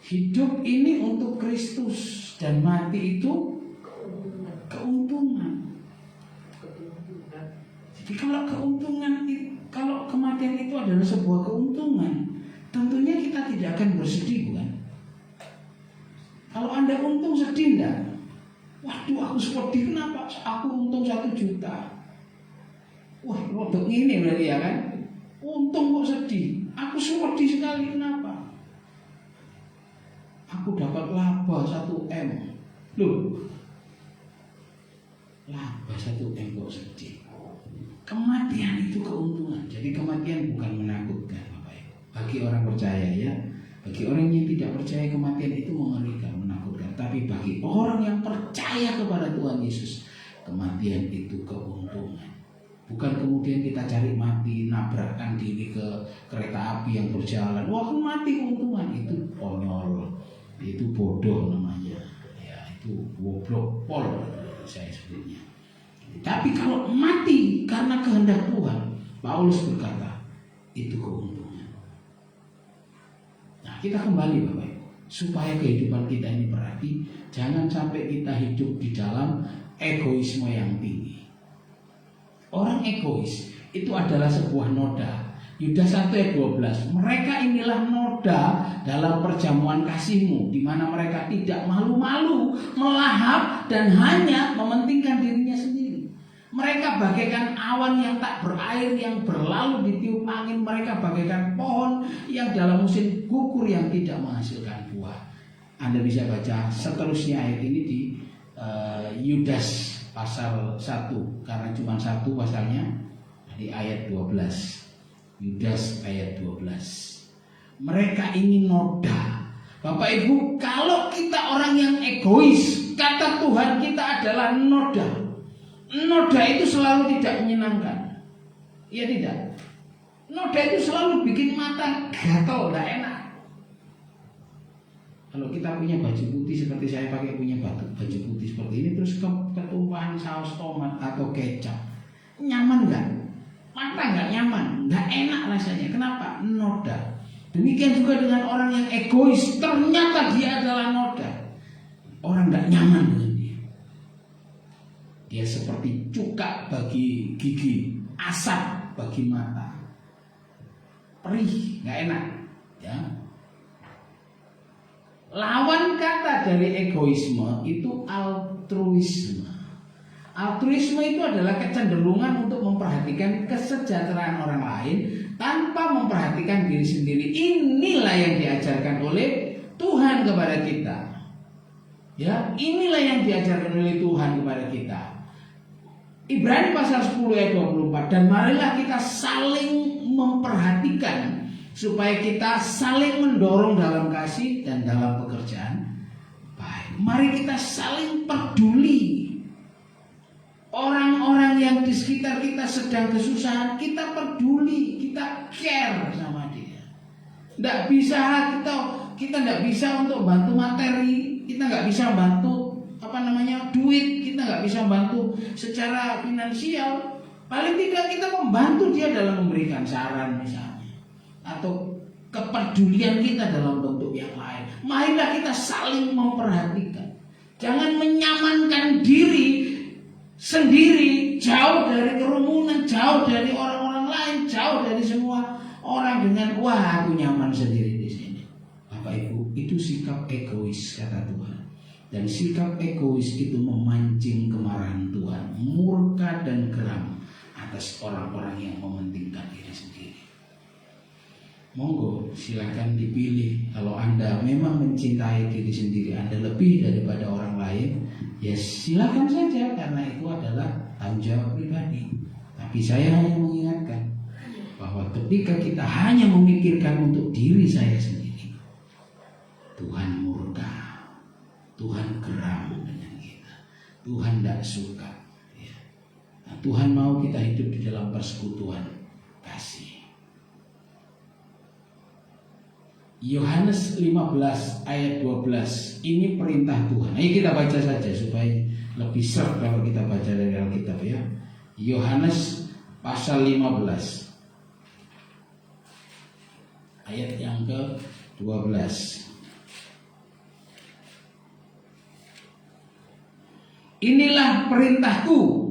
Hidup ini untuk Kristus dan mati itu keuntungan. Jadi kalau kematian itu adalah sebuah keuntungan, tentunya kita tidak akan bersedih, bukan? Kalau Anda untung sedih enggak? Waduh, aku sedih, kenapa? Aku untung 1 juta. Wah, rodok ini berarti ya kan? Untung kok sedih. Aku sedih sekali, kenapa? Aku dapat laba 1 M. Loh, laba 1 M kok sedih. Kematian itu keuntungan. Jadi kematian bukan menakutkan, Bapak Ibu. Bagi orang percaya ya. Bagi orang yang tidak percaya, kematian itu mengerikan, menakutkan. Tapi bagi orang yang percaya kepada Tuhan Yesus, kematian itu keuntungan. Bukan kemudian kita cari mati, nabrakkan diri ke kereta api yang berjalan. Wah, mati keuntungan. Itu konyol. Itu bodoh namanya. Ya, itu goblok pol saya sebutnya. Tapi kalau mati karena kehendak Tuhan, Paulus berkata, itu keuntungan. Nah, kita kembali Bapak Ibu, supaya kehidupan kita ini berarti, jangan sampai kita hidup di dalam egoisme yang tinggi. Orang egois itu adalah sebuah noda. Yudas 1 ayat 12. Mereka inilah noda dalam perjamuan kasihmu, di mana mereka tidak malu-malu, melahap dan hanya mementingkan dirinya sendiri. Mereka bagaikan awan yang tak berair yang berlalu ditiup angin. Mereka bagaikan pohon yang dalam musim gugur yang tidak menghasilkan buah. Anda bisa baca seterusnya ayat ini di Yudas pasal 1, karena cuma 1 pasalnya, di ayat 12. Yudas ayat 12. Mereka ini noda. Bapak Ibu, kalau kita orang yang egois, kata Tuhan kita adalah noda. Noda itu selalu tidak menyenangkan. Iya tidak? Noda itu selalu bikin mata gatal, tidak enak. Kalau kita punya baju putih seperti saya pakai punya baju putih seperti ini, terus ketumpahan saus tomat atau kecap, nyaman nggak? Mata nggak nyaman, nggak enak rasanya. Kenapa? Noda. Demikian juga dengan orang yang egois, ternyata dia adalah noda. orang nggak nyaman dengan dia. Dia seperti cuka bagi gigi, asap bagi mata, perih, nggak enak. Ya. Lawan kata dari egoisme itu altruisme. Altruisme itu adalah kecenderungan untuk memperhatikan kesejahteraan orang lain tanpa memperhatikan diri sendiri. Inilah yang diajarkan oleh Tuhan kepada kita. Ya, inilah yang diajarkan oleh Tuhan kepada kita. Ibrani pasal 10 ayat 24, dan marilah kita saling memperhatikan supaya kita saling mendorong dalam kasih dan dalam pekerjaan baik. Mari kita saling peduli. Orang-orang yang di sekitar kita sedang kesusahan, kita peduli, kita care sama dia. Tidak bisa kita tidak bisa untuk bantu materi, kita nggak bisa bantu duit, kita nggak bisa bantu secara finansial. Paling tidak kita membantu dia dalam memberikan saran misalnya, atau kepedulian kita dalam bentuk yang lain. Marilah kita saling memperhatikan. Jangan menyamankan diri sendiri, jauh dari kerumunan, jauh dari orang-orang lain, jauh dari semua orang dengan wah aku nyaman sendiri di sini. Bapak Ibu, itu sikap egois kata Tuhan. Dan sikap egois itu memancing kemarahan Tuhan, murka dan geram atas orang-orang yang mementingkan diri sendiri. Monggo silakan dipilih. Kalau Anda memang mencintai diri sendiri, Anda lebih daripada orang lain, ya silakan saja, karena itu adalah tanggung jawab pribadi. Tapi saya hanya mengingatkan bahwa ketika kita hanya memikirkan untuk diri saya sendiri, Tuhan murka, Tuhan geram dengan kita, Tuhan tidak suka. Ya. Nah, Tuhan mau kita hidup di dalam persekutuan kasih. Yohanes 15 ayat 12, ini perintah Tuhan. Ayo kita baca saja supaya lebih serp kalau kita baca dari Alkitab ya. Yohanes pasal 15 ayat yang ke-12. Inilah perintahku.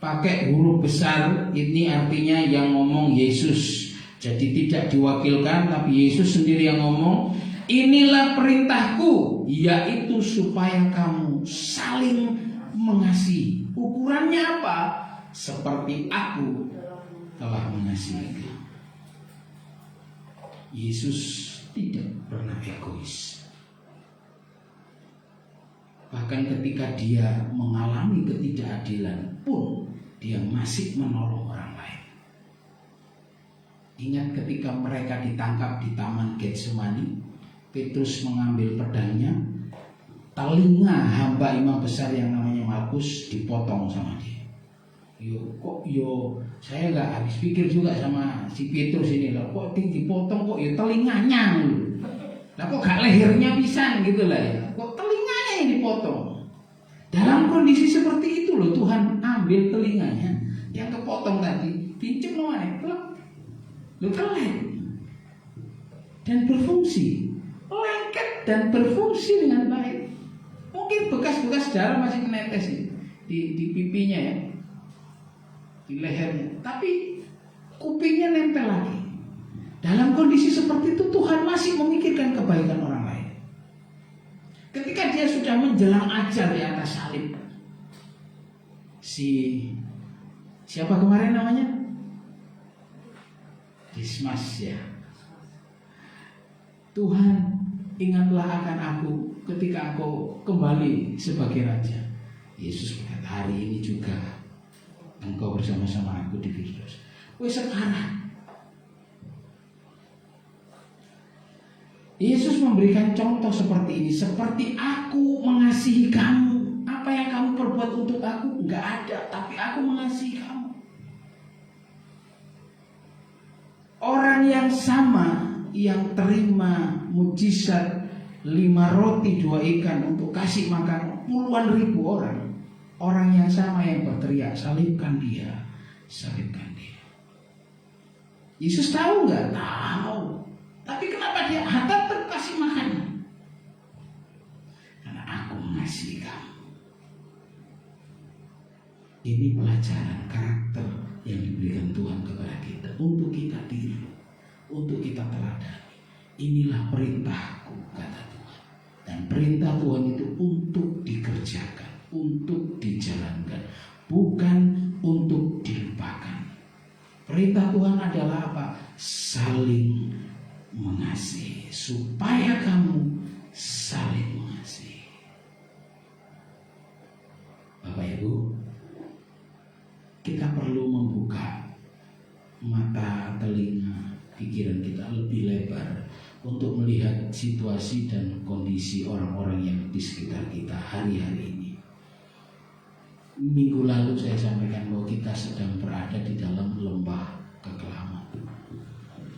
Pakai huruf besar, ini artinya yang ngomong Yesus. Jadi tidak diwakilkan, tapi Yesus sendiri yang ngomong. Inilah perintahku, yaitu supaya kamu saling mengasihi. Ukurannya apa? Seperti aku telah mengasihi kamu. Yesus tidak pernah egois. Bahkan ketika dia mengalami ketidakadilan pun, dia masih menolong orang lain. Ingat ketika mereka ditangkap di Taman Getsemani, Petrus mengambil pedangnya, telinga hamba imam besar yang namanya Malkus dipotong sama dia. Saya nggak habis pikir juga sama si Petrus ini loh, kok dipotong kok telinganya, lah kok gak lehernya bisa gitu lah ya, kok telinganya yang dipotong. Dalam kondisi seperti itu loh Tuhan ambil telinganya yang kepotong tadi, pincuk namanya, lo kelek dan berfungsi, lengket dan berfungsi dengan baik. Mungkin bekas-bekas darah masih menetes di pipinya ya, di lehernya, tapi kupingnya nempel lagi. Dalam kondisi seperti itu Tuhan masih memikirkan kebaikan orang lain. Ketika dia sudah menjelang ajar di atas salib, siapa kemarin namanya? Dismas ya. Tuhan, ingatlah akan aku ketika Engkau kembali sebagai Raja. Yesus berkata, hari ini juga Engkau bersama-sama aku di Kristus. Sekarang Yesus memberikan contoh seperti ini. Seperti aku mengasihi kamu. Apa yang kamu perbuat untuk aku? Enggak ada, tapi aku mengasihi kamu. Orang yang sama yang terima mujizat 5 roti 2 ikan untuk kasih makan puluhan ribu orang. Orang yang sama yang berteriak, salibkan dia, salibkan dia. Yesus tahu nggak? Tahu. Tapi kenapa dia tetap kasih makan? Karena Ini pelajaran karakter yang diberikan Tuhan kepada kita untuk kita tiru, untuk kita teladani. Inilah perintahku, kata Tuhan. Dan perintah Tuhan itu untuk dikerjakan, untuk dijalankan, bukan untuk dilupakan. Perintah Tuhan adalah apa? Saling mengasihi, supaya kamu saling mengasihi. Bapak Ibu, kita perlu membuka mata, telinga, pikiran kita lebih lebar untuk melihat situasi dan kondisi orang-orang yang di sekitar kita hari-hari ini. Minggu lalu saya sampaikan bahwa kita sedang berada di dalam lembah kekelaman.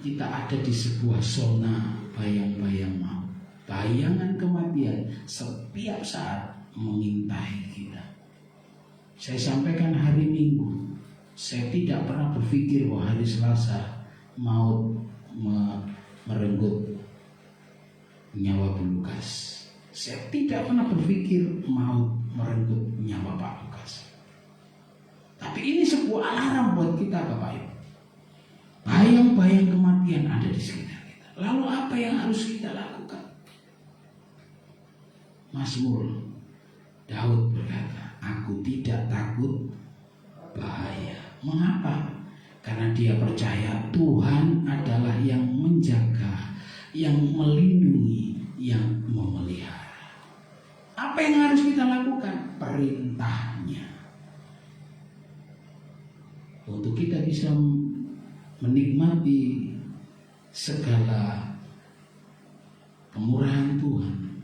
Kita ada di sebuah zona bayang-bayang maut. Bayangan kematian setiap saat mengintai kita. Saya sampaikan hari Minggu, saya tidak pernah berpikir bahwa hari Selasa maut merenggut nyawa Bu Lukas. Saya tidak pernah berpikir maut merenggut nyawa Pak Lukas. Tapi ini sebuah alarm buat kita, Bapak Ibu. Bayang-bayang kematian ada di sekitar kita. Lalu apa yang harus kita lakukan? Mazmur Daud berkata, aku tidak takut bahaya. Mengapa? Karena dia percaya Tuhan adalah yang menjaga, yang melindungi, yang memelihara. Apa yang harus kita lakukan? Perintahnya. Untuk kita bisa menikmati segala kemurahan Tuhan,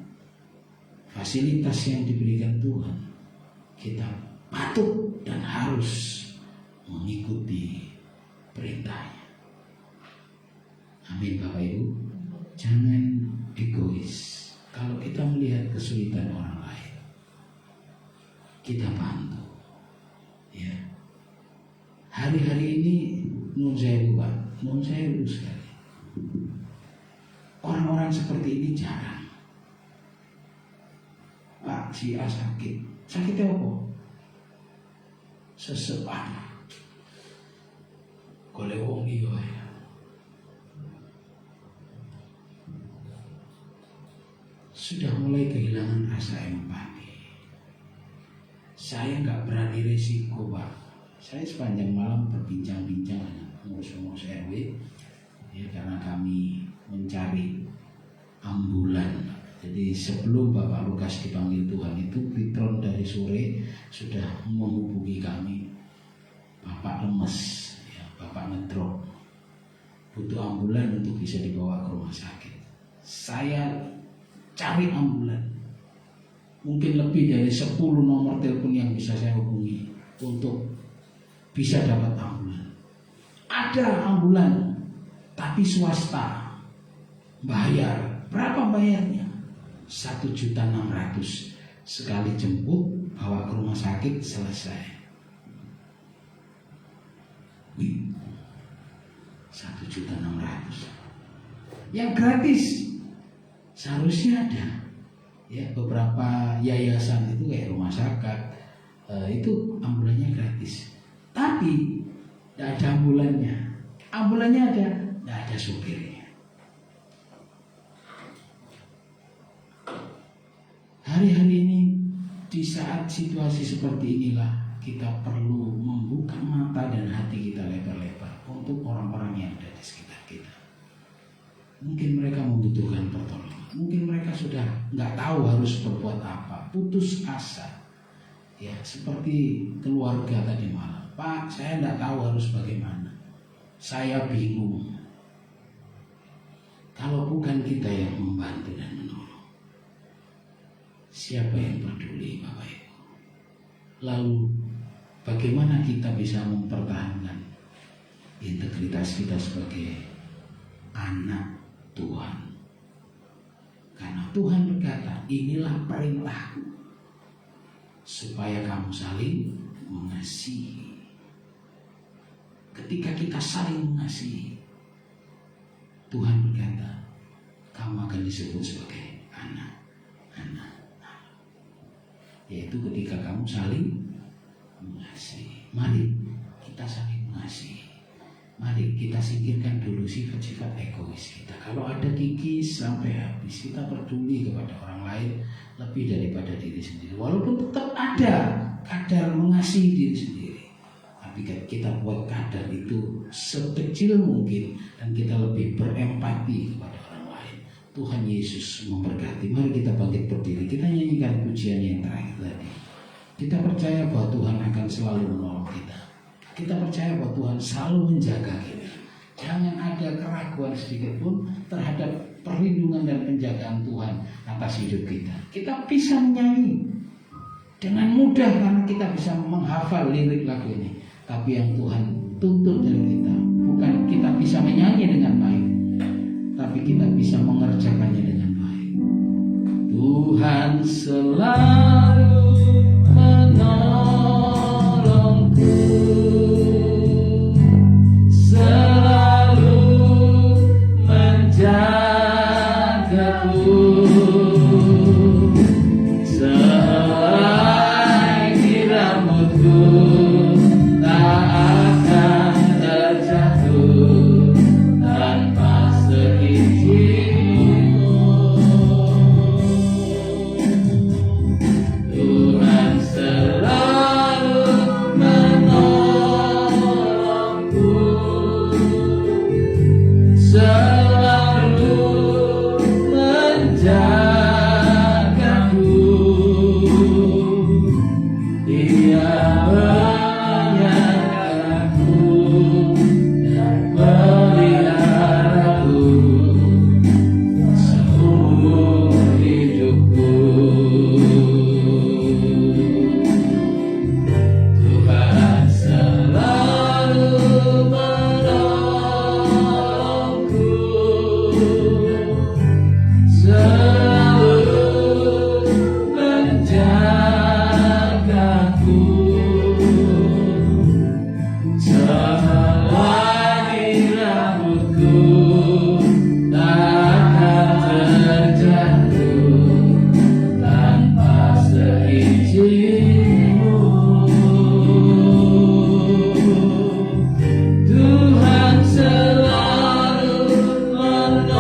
fasilitas yang diberikan Tuhan, kita patut dan harus mengikuti perintahnya. Amin Bapak Ibu. Jangan egois. Kalau kita melihat kesulitan orang lain, kita bantu. Ya. Hari-hari ini nun sewu Pak, nun sewu sekali. Orang-orang seperti ini jarang. Pak, si A sakit. Sakitnya apa? Sesepan. Golek wong liya ya. Sudah mulai kehilangan rasa empati. Saya nggak berani resiko Pak. Saya sepanjang malam berbincang-bincang dengan pengurus-pengurus RW, ya, karena kami mencari ambulan. Jadi sebelum Bapak Lukas dipanggil Tuhan itu, Pitron dari sore sudah menghubungi kami. Bapak lemes, ya, Bapak ngedrop, butuh ambulan untuk bisa dibawa ke rumah sakit. Saya cari ambulan, mungkin lebih dari 10 nomor telepon yang bisa saya hubungi untuk bisa dapat ambulan. Ada ambulan, tapi swasta, bayar. Berapa bayarnya? 1.600.000 sekali jemput, bawa ke rumah sakit, selesai. 1.600.000. Yang gratis seharusnya ada. Ya, beberapa yayasan itu kayak rumah sakit, itu ambulannya gratis. Tapi tidak ada ambulannya. Ambulannya ada, tidak ada supirnya. Hari-hari ini di saat situasi seperti inilah kita perlu membuka mata dan hati kita lebar-lebar untuk orang-orang yang ada di sekitar kita. Mungkin mereka membutuhkan pertolongan. Mungkin mereka sudah nggak tahu harus berbuat apa, putus asa. Ya, seperti keluarga tadi malam. Pak, saya nggak tahu harus bagaimana. Saya bingung. Kalau bukan kita yang membantu dan menolong, siapa yang peduli, Bapak Ibu? Lalu bagaimana kita bisa mempertahankan integritas kita sebagai anak Tuhan? Karena Tuhan berkata, inilah perintahku, supaya kamu saling mengasihi. Ketika kita saling mengasihi, Tuhan berkata, kamu akan disebut sebagai anak-anak. Yaitu ketika kamu saling mengasihi. Mari kita saling mengasihi. Mari kita singkirkan dulu sifat-sifat egois kita. Kalau ada kikis sampai habis, kita peduli kepada orang lain lebih daripada diri sendiri. Walaupun tetap ada kadar mengasihi diri sendiri, tapi kita buat kadar itu sekecil mungkin dan kita lebih berempati kepada orang lain. Tuhan Yesus memberkati. Mari kita bangkit berdiri. Kita nyanyikan pujian yang terakhir tadi. Kita percaya bahwa Tuhan akan selalu menolong kita. Kita percaya bahwa Tuhan selalu menjaga kita. Jangan ada keraguan sedikit pun terhadap perlindungan dan penjagaan Tuhan atas hidup kita. Kita bisa menyanyi dengan mudah karena kita bisa menghafal lirik lagu ini. Tapi yang Tuhan tuntut dari kita bukan kita bisa menyanyi dengan baik, tapi kita bisa mengerjakannya dengan baik. Tuhan selalu menolongku, selalu menjagaku. Selai di rambutku tak akan terjatuh tanpa seizinku. Tuhan selalu menolongku, selalu menjagaku. Dia menyangkaku dan meliharaku seumur hidupku. Tuhan selalu menolongku, selalu menjagaku. Selai rambutku tak akan terjatuh tanpa seizinku. Tuhan selalu menolongku,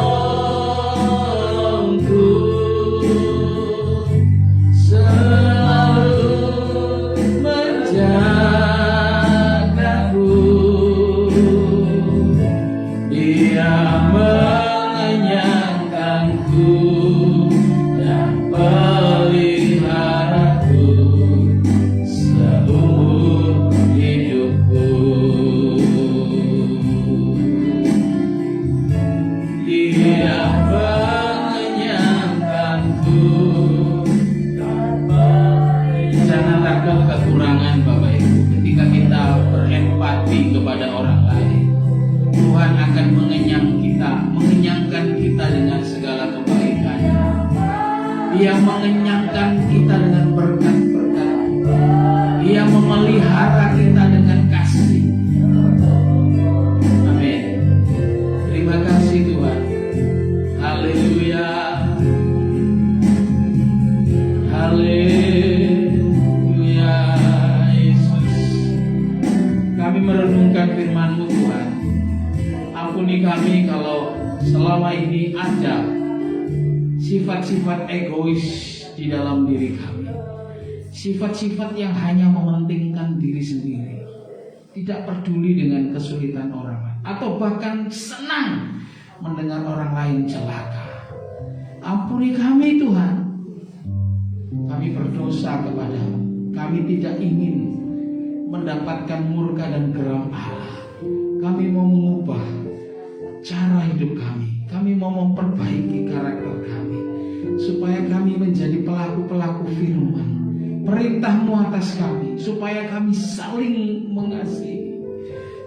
selalu menjagaku. Dia mengenyangkanku dan peliharaku seumur hidupku. Dia mengenyangkanku. Jangan takut kekurangan Bapak Ibu. Ketika kita berempati kepada orang lain, Tuhan akan mengenyangkan kita dengan segala kebaikan. Dia mengenyangkan kita dengan berkat-berkat. Dia memelihara kita dengan kasih. Amin. Terima kasih Tuhan. Haleluya. Haleluya Yesus. Kami merenungkan firman-Mu Tuhan. Ampuni kami kalau selama ini ada sifat-sifat egois di dalam diri kami. Sifat-sifat yang hanya mementingkan diri sendiri, tidak peduli dengan kesulitan orang lain, atau bahkan senang mendengar orang lain celaka. Ampuni kami Tuhan. Kami berdosa kepadamu. Kami tidak ingin mendapatkan murka dan geram Allah. Kami mau mengubah cara hidup kami. Kami mau memperbaiki karakter kami, supaya kami menjadi pelaku-pelaku firman, perintah-Mu atas kami, supaya kami saling mengasihi,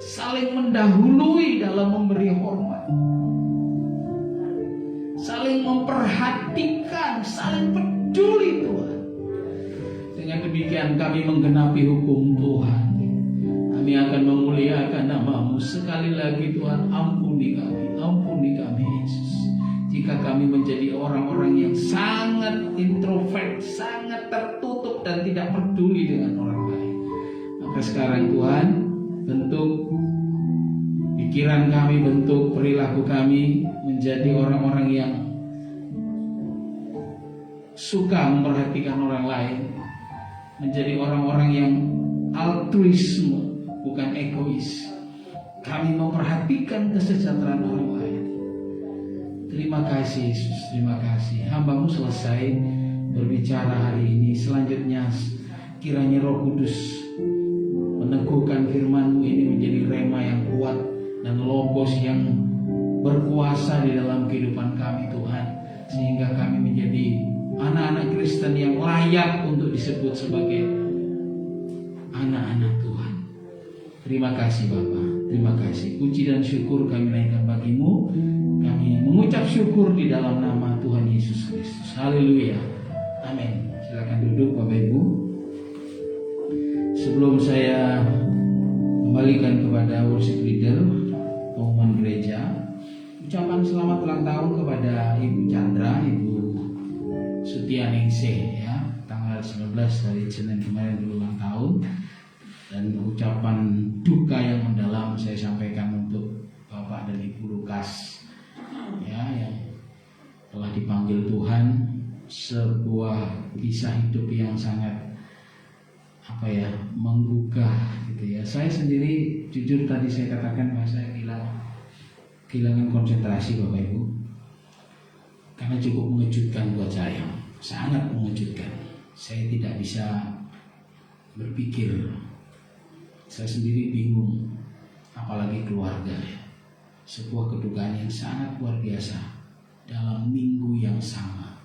saling mendahului dalam memberi hormat, saling memperhatikan, saling peduli Tuhan. Dengan demikian kami menggenapi hukum Tuhan. Kami akan memuliakan nama-Mu. Sekali lagi Tuhan, ampuni kami Yesus. Jika kami menjadi orang-orang yang sangat introvert, sangat tertutup dan tidak peduli dengan orang lain. sekarang Tuhan, bentuk pikiran kami, bentuk perilaku kami menjadi orang-orang yang suka memperhatikan orang lain, menjadi orang-orang yang altruisme, bukan egois. Kami memperhatikan kesejahteraan orang lain. Terima kasih Yesus, terima kasih. Hamba-Mu selesai berbicara hari ini. Selanjutnya kiranya Roh Kudus meneguhkan firman-Mu ini menjadi rema yang kuat dan logos yang berkuasa di dalam kehidupan kami Tuhan, sehingga kami menjadi anak-anak Kristen yang layak untuk disebut sebagai anak-anak Tuhan. Terima kasih Bapa, terima kasih. Puji dan syukur kami naikkan bagi-Mu. Kami mengucap syukur di dalam nama Tuhan Yesus Kristus. Haleluya, amin. Silakan duduk Bapak Ibu. Sebelum saya kembalikan kepada worship leader, pengumuman gereja, ucapan selamat ulang tahun kepada Ibu Chandra, Ibu Sutianingsih ya, tanggal 19 hari Senin kemarin berulang tahun. Dan ucapan duka yang mendalam saya sampaikan untuk Bapak dan Ibu Lukas ya, yang telah dipanggil Tuhan. Sebuah kisah hidup yang sangat menggugah gitu ya. Saya sendiri jujur tadi saya katakan bahwa saya kehilangan konsentrasi Bapak Ibu, karena cukup mengejutkan buat saya, sangat mengejutkan. Saya tidak bisa berpikir, saya sendiri bingung, apalagi keluarga ya. Sebuah kedukaan yang sangat luar biasa dalam minggu yang sama,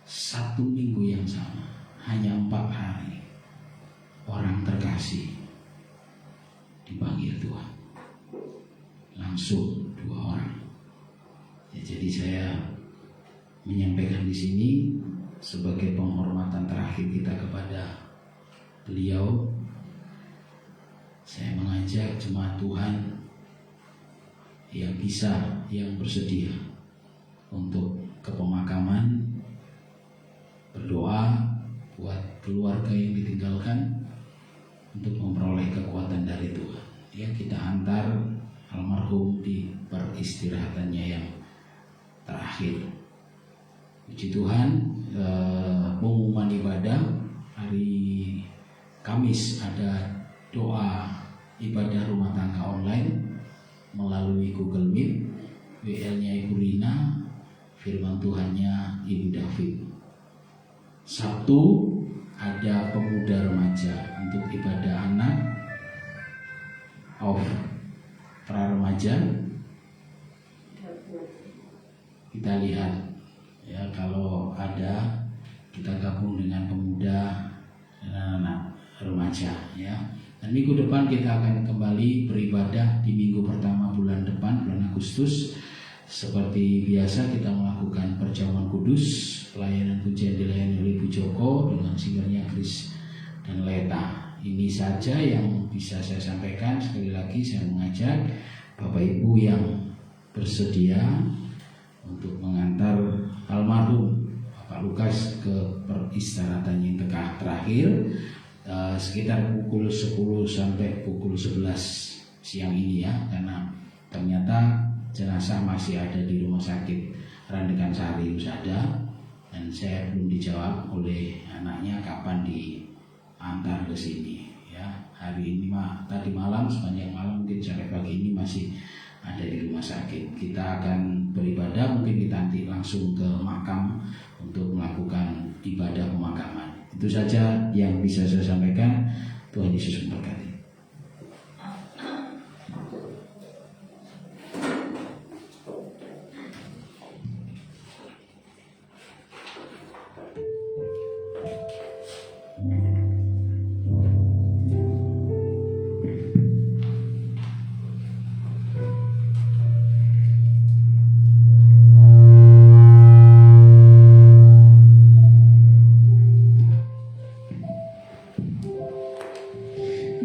satu minggu yang sama, hanya 4 hari. Orang terkasih dipanggil Tuhan, langsung 2 orang. Ya, jadi saya menyampaikan di sini sebagai penghormatan terakhir kita kepada beliau. Saya mengajak jemaat Tuhan yang bisa, yang bersedia untuk ke pemakaman, berdoa buat keluarga yang ditinggalkan, untuk memperoleh kekuatan dari Tuhan. Ya, kita antar almarhum di peristirahatannya yang terakhir. Puji Tuhan, pengumuman ibadah hari Kamis ada doa ibadah rumah tangga online melalui Google Meet. WL-nya Ibu Rina, firman Tuhannya Ibu David. Sabtu ada pemuda remaja untuk ibadah anak of pra remaja. Kita lihat ya, kalau ada kita gabung dengan pemuda dan anak remaja ya. Dan minggu depan kita akan kembali beribadah di minggu pertama bulan depan, bulan Agustus. Seperti biasa kita melakukan perjamuan kudus, pelayanan pujian dilayani oleh Ibu Joko dengan singernya Chris dan Leta. Ini saja yang bisa saya sampaikan. Sekali lagi saya mengajak Bapak Ibu yang bersedia untuk mengantar almarhum Bapak Lukas ke peristirahatan yang terakhir sekitar pukul 10 sampai pukul 11 siang ini ya, karena ternyata jenazah masih ada di rumah sakit Randekan Sari Husada, dan saya belum dijawab oleh anaknya kapan diantar ke sini ya. Hari ini tadi malam, sepanjang malam mungkin sampai pagi ini masih ada di rumah sakit. Kita akan beribadah, mungkin kita nanti langsung ke makam untuk melakukan ibadah pemakaman. Itu saja yang bisa saya sampaikan. Tuhan Yesus memberkati.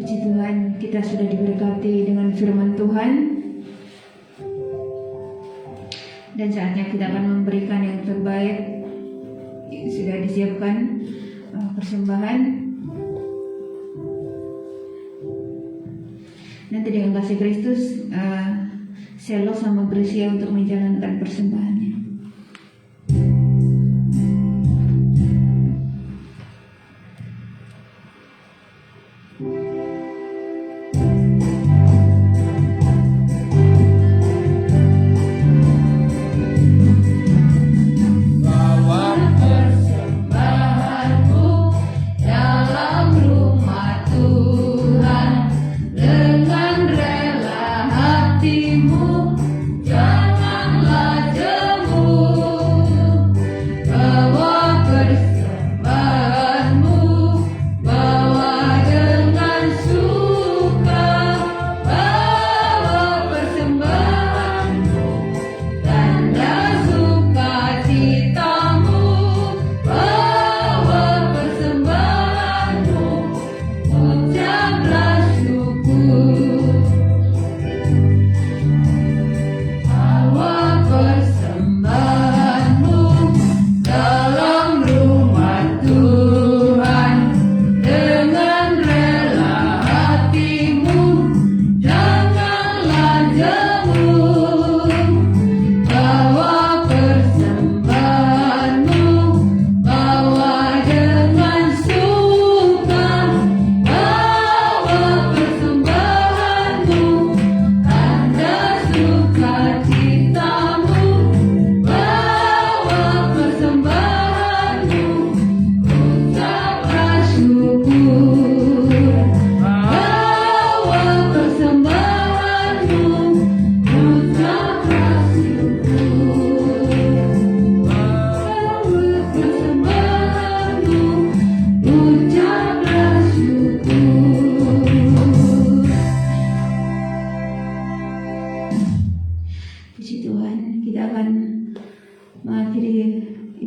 Puji Tuhan, kita sudah diberkati dengan firman Tuhan, dan saatnya kita akan memberikan yang terbaik. Sudah disiapkan persembahan. Nanti dengan kasih Kristus, Selo sama Gracia untuk menjalankan persembahannya.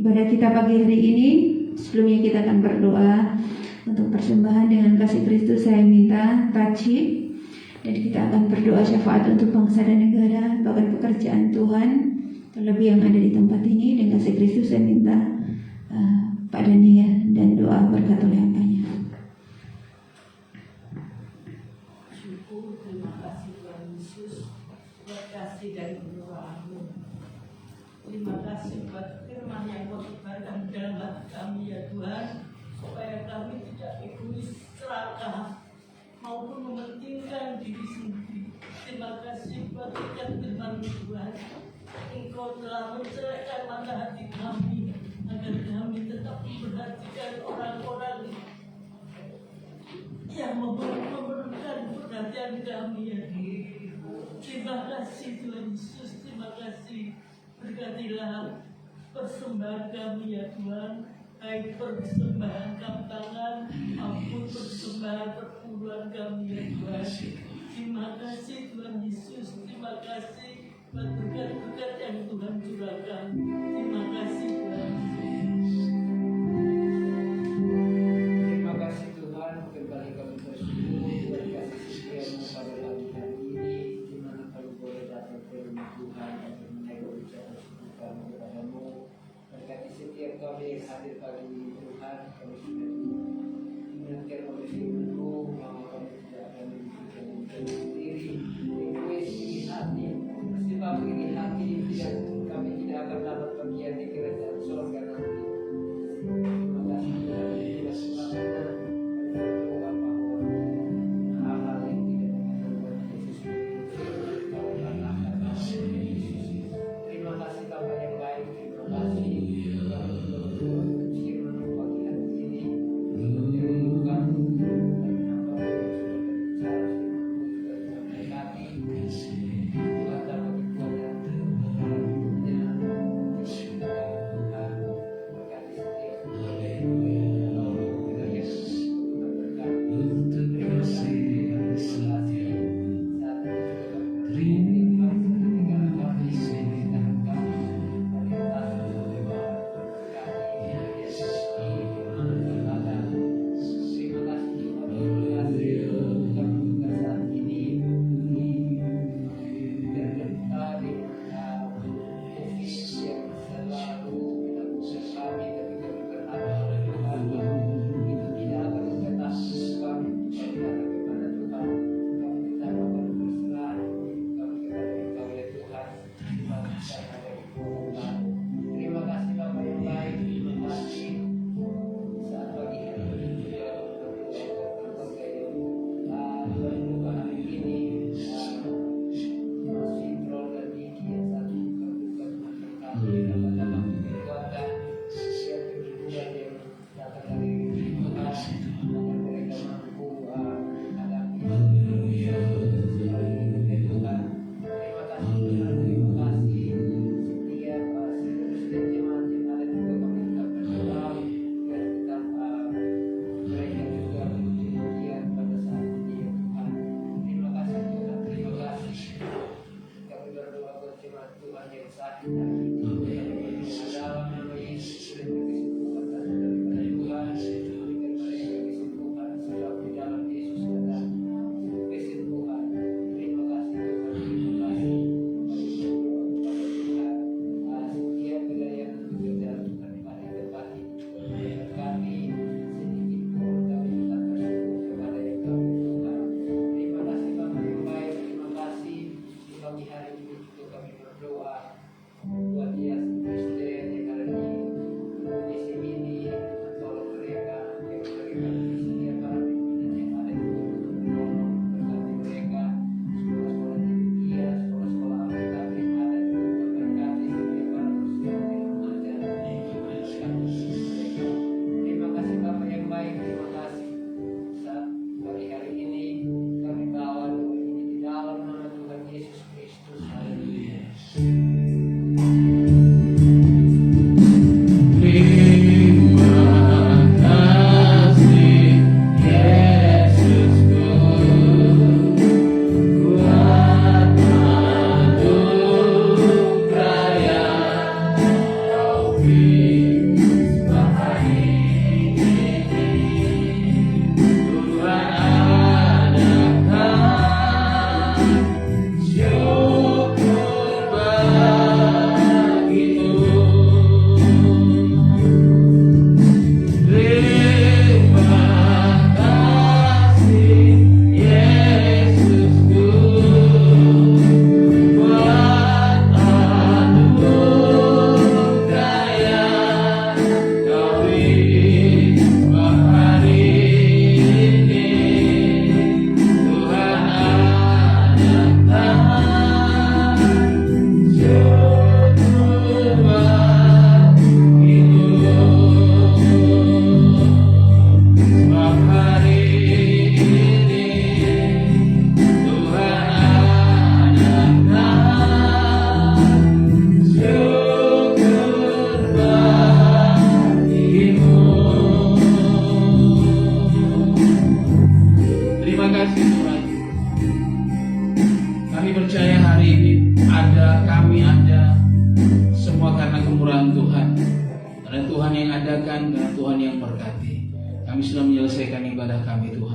Ibadah kita pagi hari ini, sebelumnya kita akan berdoa untuk persembahan dengan kasih Kristus. Saya minta taci, dan kita akan berdoa syafaat untuk bangsa dan negara, bahkan pekerjaan Tuhan, terlebih yang ada di tempat ini. Dengan kasih Kristus saya minta Pak Dania dan doa berkat oleh hambanya. Syukur, terima kasih Tuhan Yesus, buat kasih dan penyerahan-Mu. Terima kasih buat firman yang Kau tebarkan dalam hati kami ya Tuhan, supaya kami tidak egois, serakah, maupun mementingkan diri sendiri. Terima kasih buat setiap firman Tuhan. Engkau telah mencerahkan mata hati kami, agar kami tetap memperhatikan orang-orang yang memerlukan perhatian kami ya Tuhan. Terima kasih Tuhan Yesus, terima kasih. Berkatilah persembahan kami ya Tuhan, baik persembahan kamtangan maupun persembahan perpuluhan kami ya Tuhan. Terima kasih Tuhan Yesus, terima kasih buat berkat-berkat yang Tuhan curahkan. Terima kasih Tuhan Yesus. Terima kasih Tuhan, kembali kami bersyukur buat kasih setia-Mu pada pagi hari ini, di mana kami boleh datang ke rumah Tuhan untuk menaikkan ucapan syukur kami kepada-Mu. Berkati setiap kami yang hadir pagi ini Tuhan, kami sudah diingatkan oleh firman-Mu bahwa kami tidak akan memikirkan diri sendiri, egois ingin hati, sebab ingin hati kami tidak akan dapat bagian di kerajaan surga nanti. Terima kasih Tuhan, tidak sembarangan berdoa bahwa hal-hal yang tidak mengenal Yesus Kau katakan Yesus. Terima kasih Bapa yang baik, terima kasih Tuhan untuk firman-Mu pagi hari ini, untuk menyembuhkan dan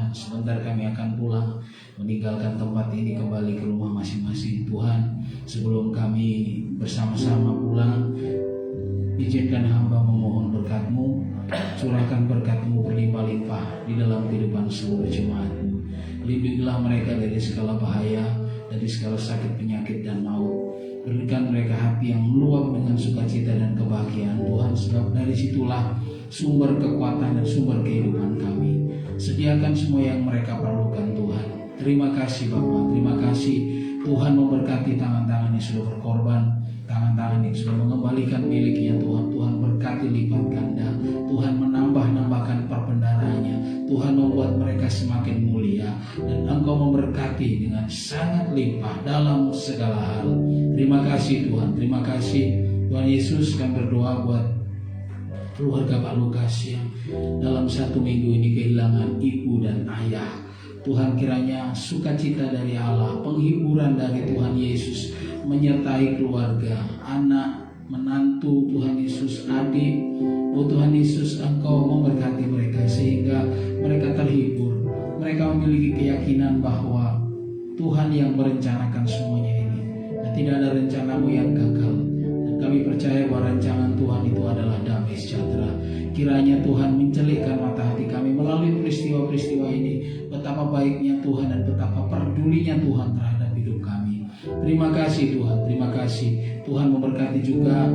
Sebentar kami akan pulang, meninggalkan tempat ini kembali ke rumah masing-masing. Tuhan, sebelum kami bersama-sama pulang, izinkan hamba memohon berkat-Mu, curahkan berkat-Mu berlimpah-limpah di dalam kehidupan seluruh jemaat-Mu. Lindungilah mereka dari segala bahaya, dari segala sakit, penyakit, dan maut. Berikan mereka hati yang meluap dengan sukacita dan kebahagiaan Tuhan, sebab dari situlah sumber kekuatan dan sumber kehidupan kami. Sediakan semua yang mereka perlukan Tuhan. Terima kasih Bapa, terima kasih Tuhan memberkati tangan-tangan yang sudah berkorban, tangan-tangan yang sudah mengembalikan miliknya Tuhan. Tuhan berkati lipat ganda, Tuhan menambahkan perbendaharanya, Tuhan membuat mereka semakin mulia, dan Engkau memberkati dengan sangat limpah dalam segala hal. Terima kasih Tuhan, terima kasih Tuhan Yesus. Kami berdoa buat keluarga Pak Lukas yang dalam 1 minggu ini kehilangan ibu dan ayah. Tuhan, kiranya sukacita dari Allah, penghiburan dari Tuhan Yesus menyertai keluarga, anak, menantu Tuhan Yesus, adik. Oh Tuhan Yesus, Engkau memberkati mereka sehingga mereka terhibur. Mereka memiliki keyakinan bahwa Tuhan yang merencanakan semuanya ini, dan tidak ada rencana-Mu yang gagal. Kami percaya bahwa rancangan Tuhan itu adalah damai sejahtera. Kiranya Tuhan mencelikkan mata hati kami melalui peristiwa-peristiwa ini, betapa baiknya Tuhan dan betapa pedulinya Tuhan terhadap hidup kami. Terima kasih Tuhan, terima kasih. Tuhan memberkati juga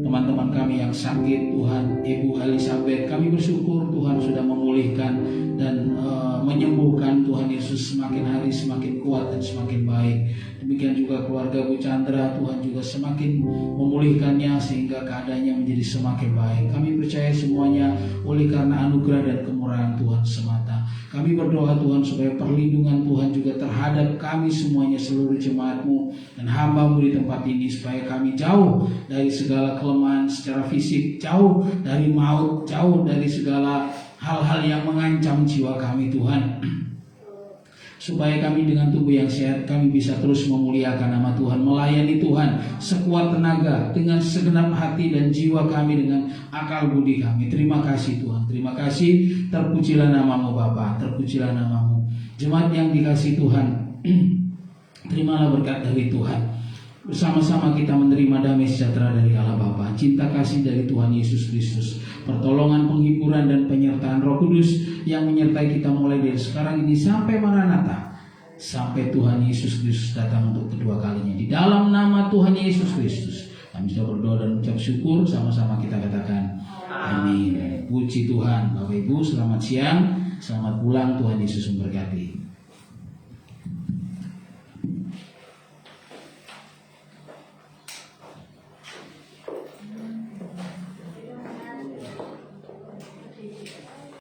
teman-teman kami yang sakit, Tuhan, Ibu Elizabeth, kami bersyukur Tuhan sudah memulihkan dan menyembuhkan. Tuhan Yesus semakin hari semakin kuat dan semakin baik. Demikian juga keluarga Bu Chandra, Tuhan juga semakin memulihkannya sehingga keadaannya menjadi semakin baik. Kami percaya semuanya oleh karena anugerah dan kemurahan Tuhan semata. Kami berdoa Tuhan supaya perlindungan Tuhan juga terhadap kami semuanya, seluruh jemaat-Mu dan hamba-Mu di tempat ini, supaya kami jauh dari segala kelemahan secara fisik, jauh dari maut, jauh dari segala hal-hal yang mengancam jiwa kami Tuhan. Supaya kami dengan tubuh yang sehat, kami bisa terus memuliakan nama Tuhan, melayani Tuhan sekuat tenaga, dengan segenap hati dan jiwa kami, dengan akal budi kami. Terima kasih Tuhan, terima kasih. Terpujilah nama-Mu Bapa, terpujilah nama-Mu. Jemaat yang dikasihi Tuhan, terimalah berkat dari Tuhan. Bersama-sama kita menerima damai sejahtera dari Allah Bapa, cinta kasih dari Tuhan Yesus Kristus, pertolongan, penghiburan dan penyertaan Roh Kudus yang menyertai kita mulai dari sekarang ini sampai Maranatha, sampai Tuhan Yesus Kristus datang untuk kedua kalinya. Di dalam nama Tuhan Yesus Kristus kami sudah berdoa dan ucap syukur. Sama-sama kita katakan amin. Puji Tuhan. Bapak Ibu, selamat siang, selamat pulang. Tuhan Yesus memberkati.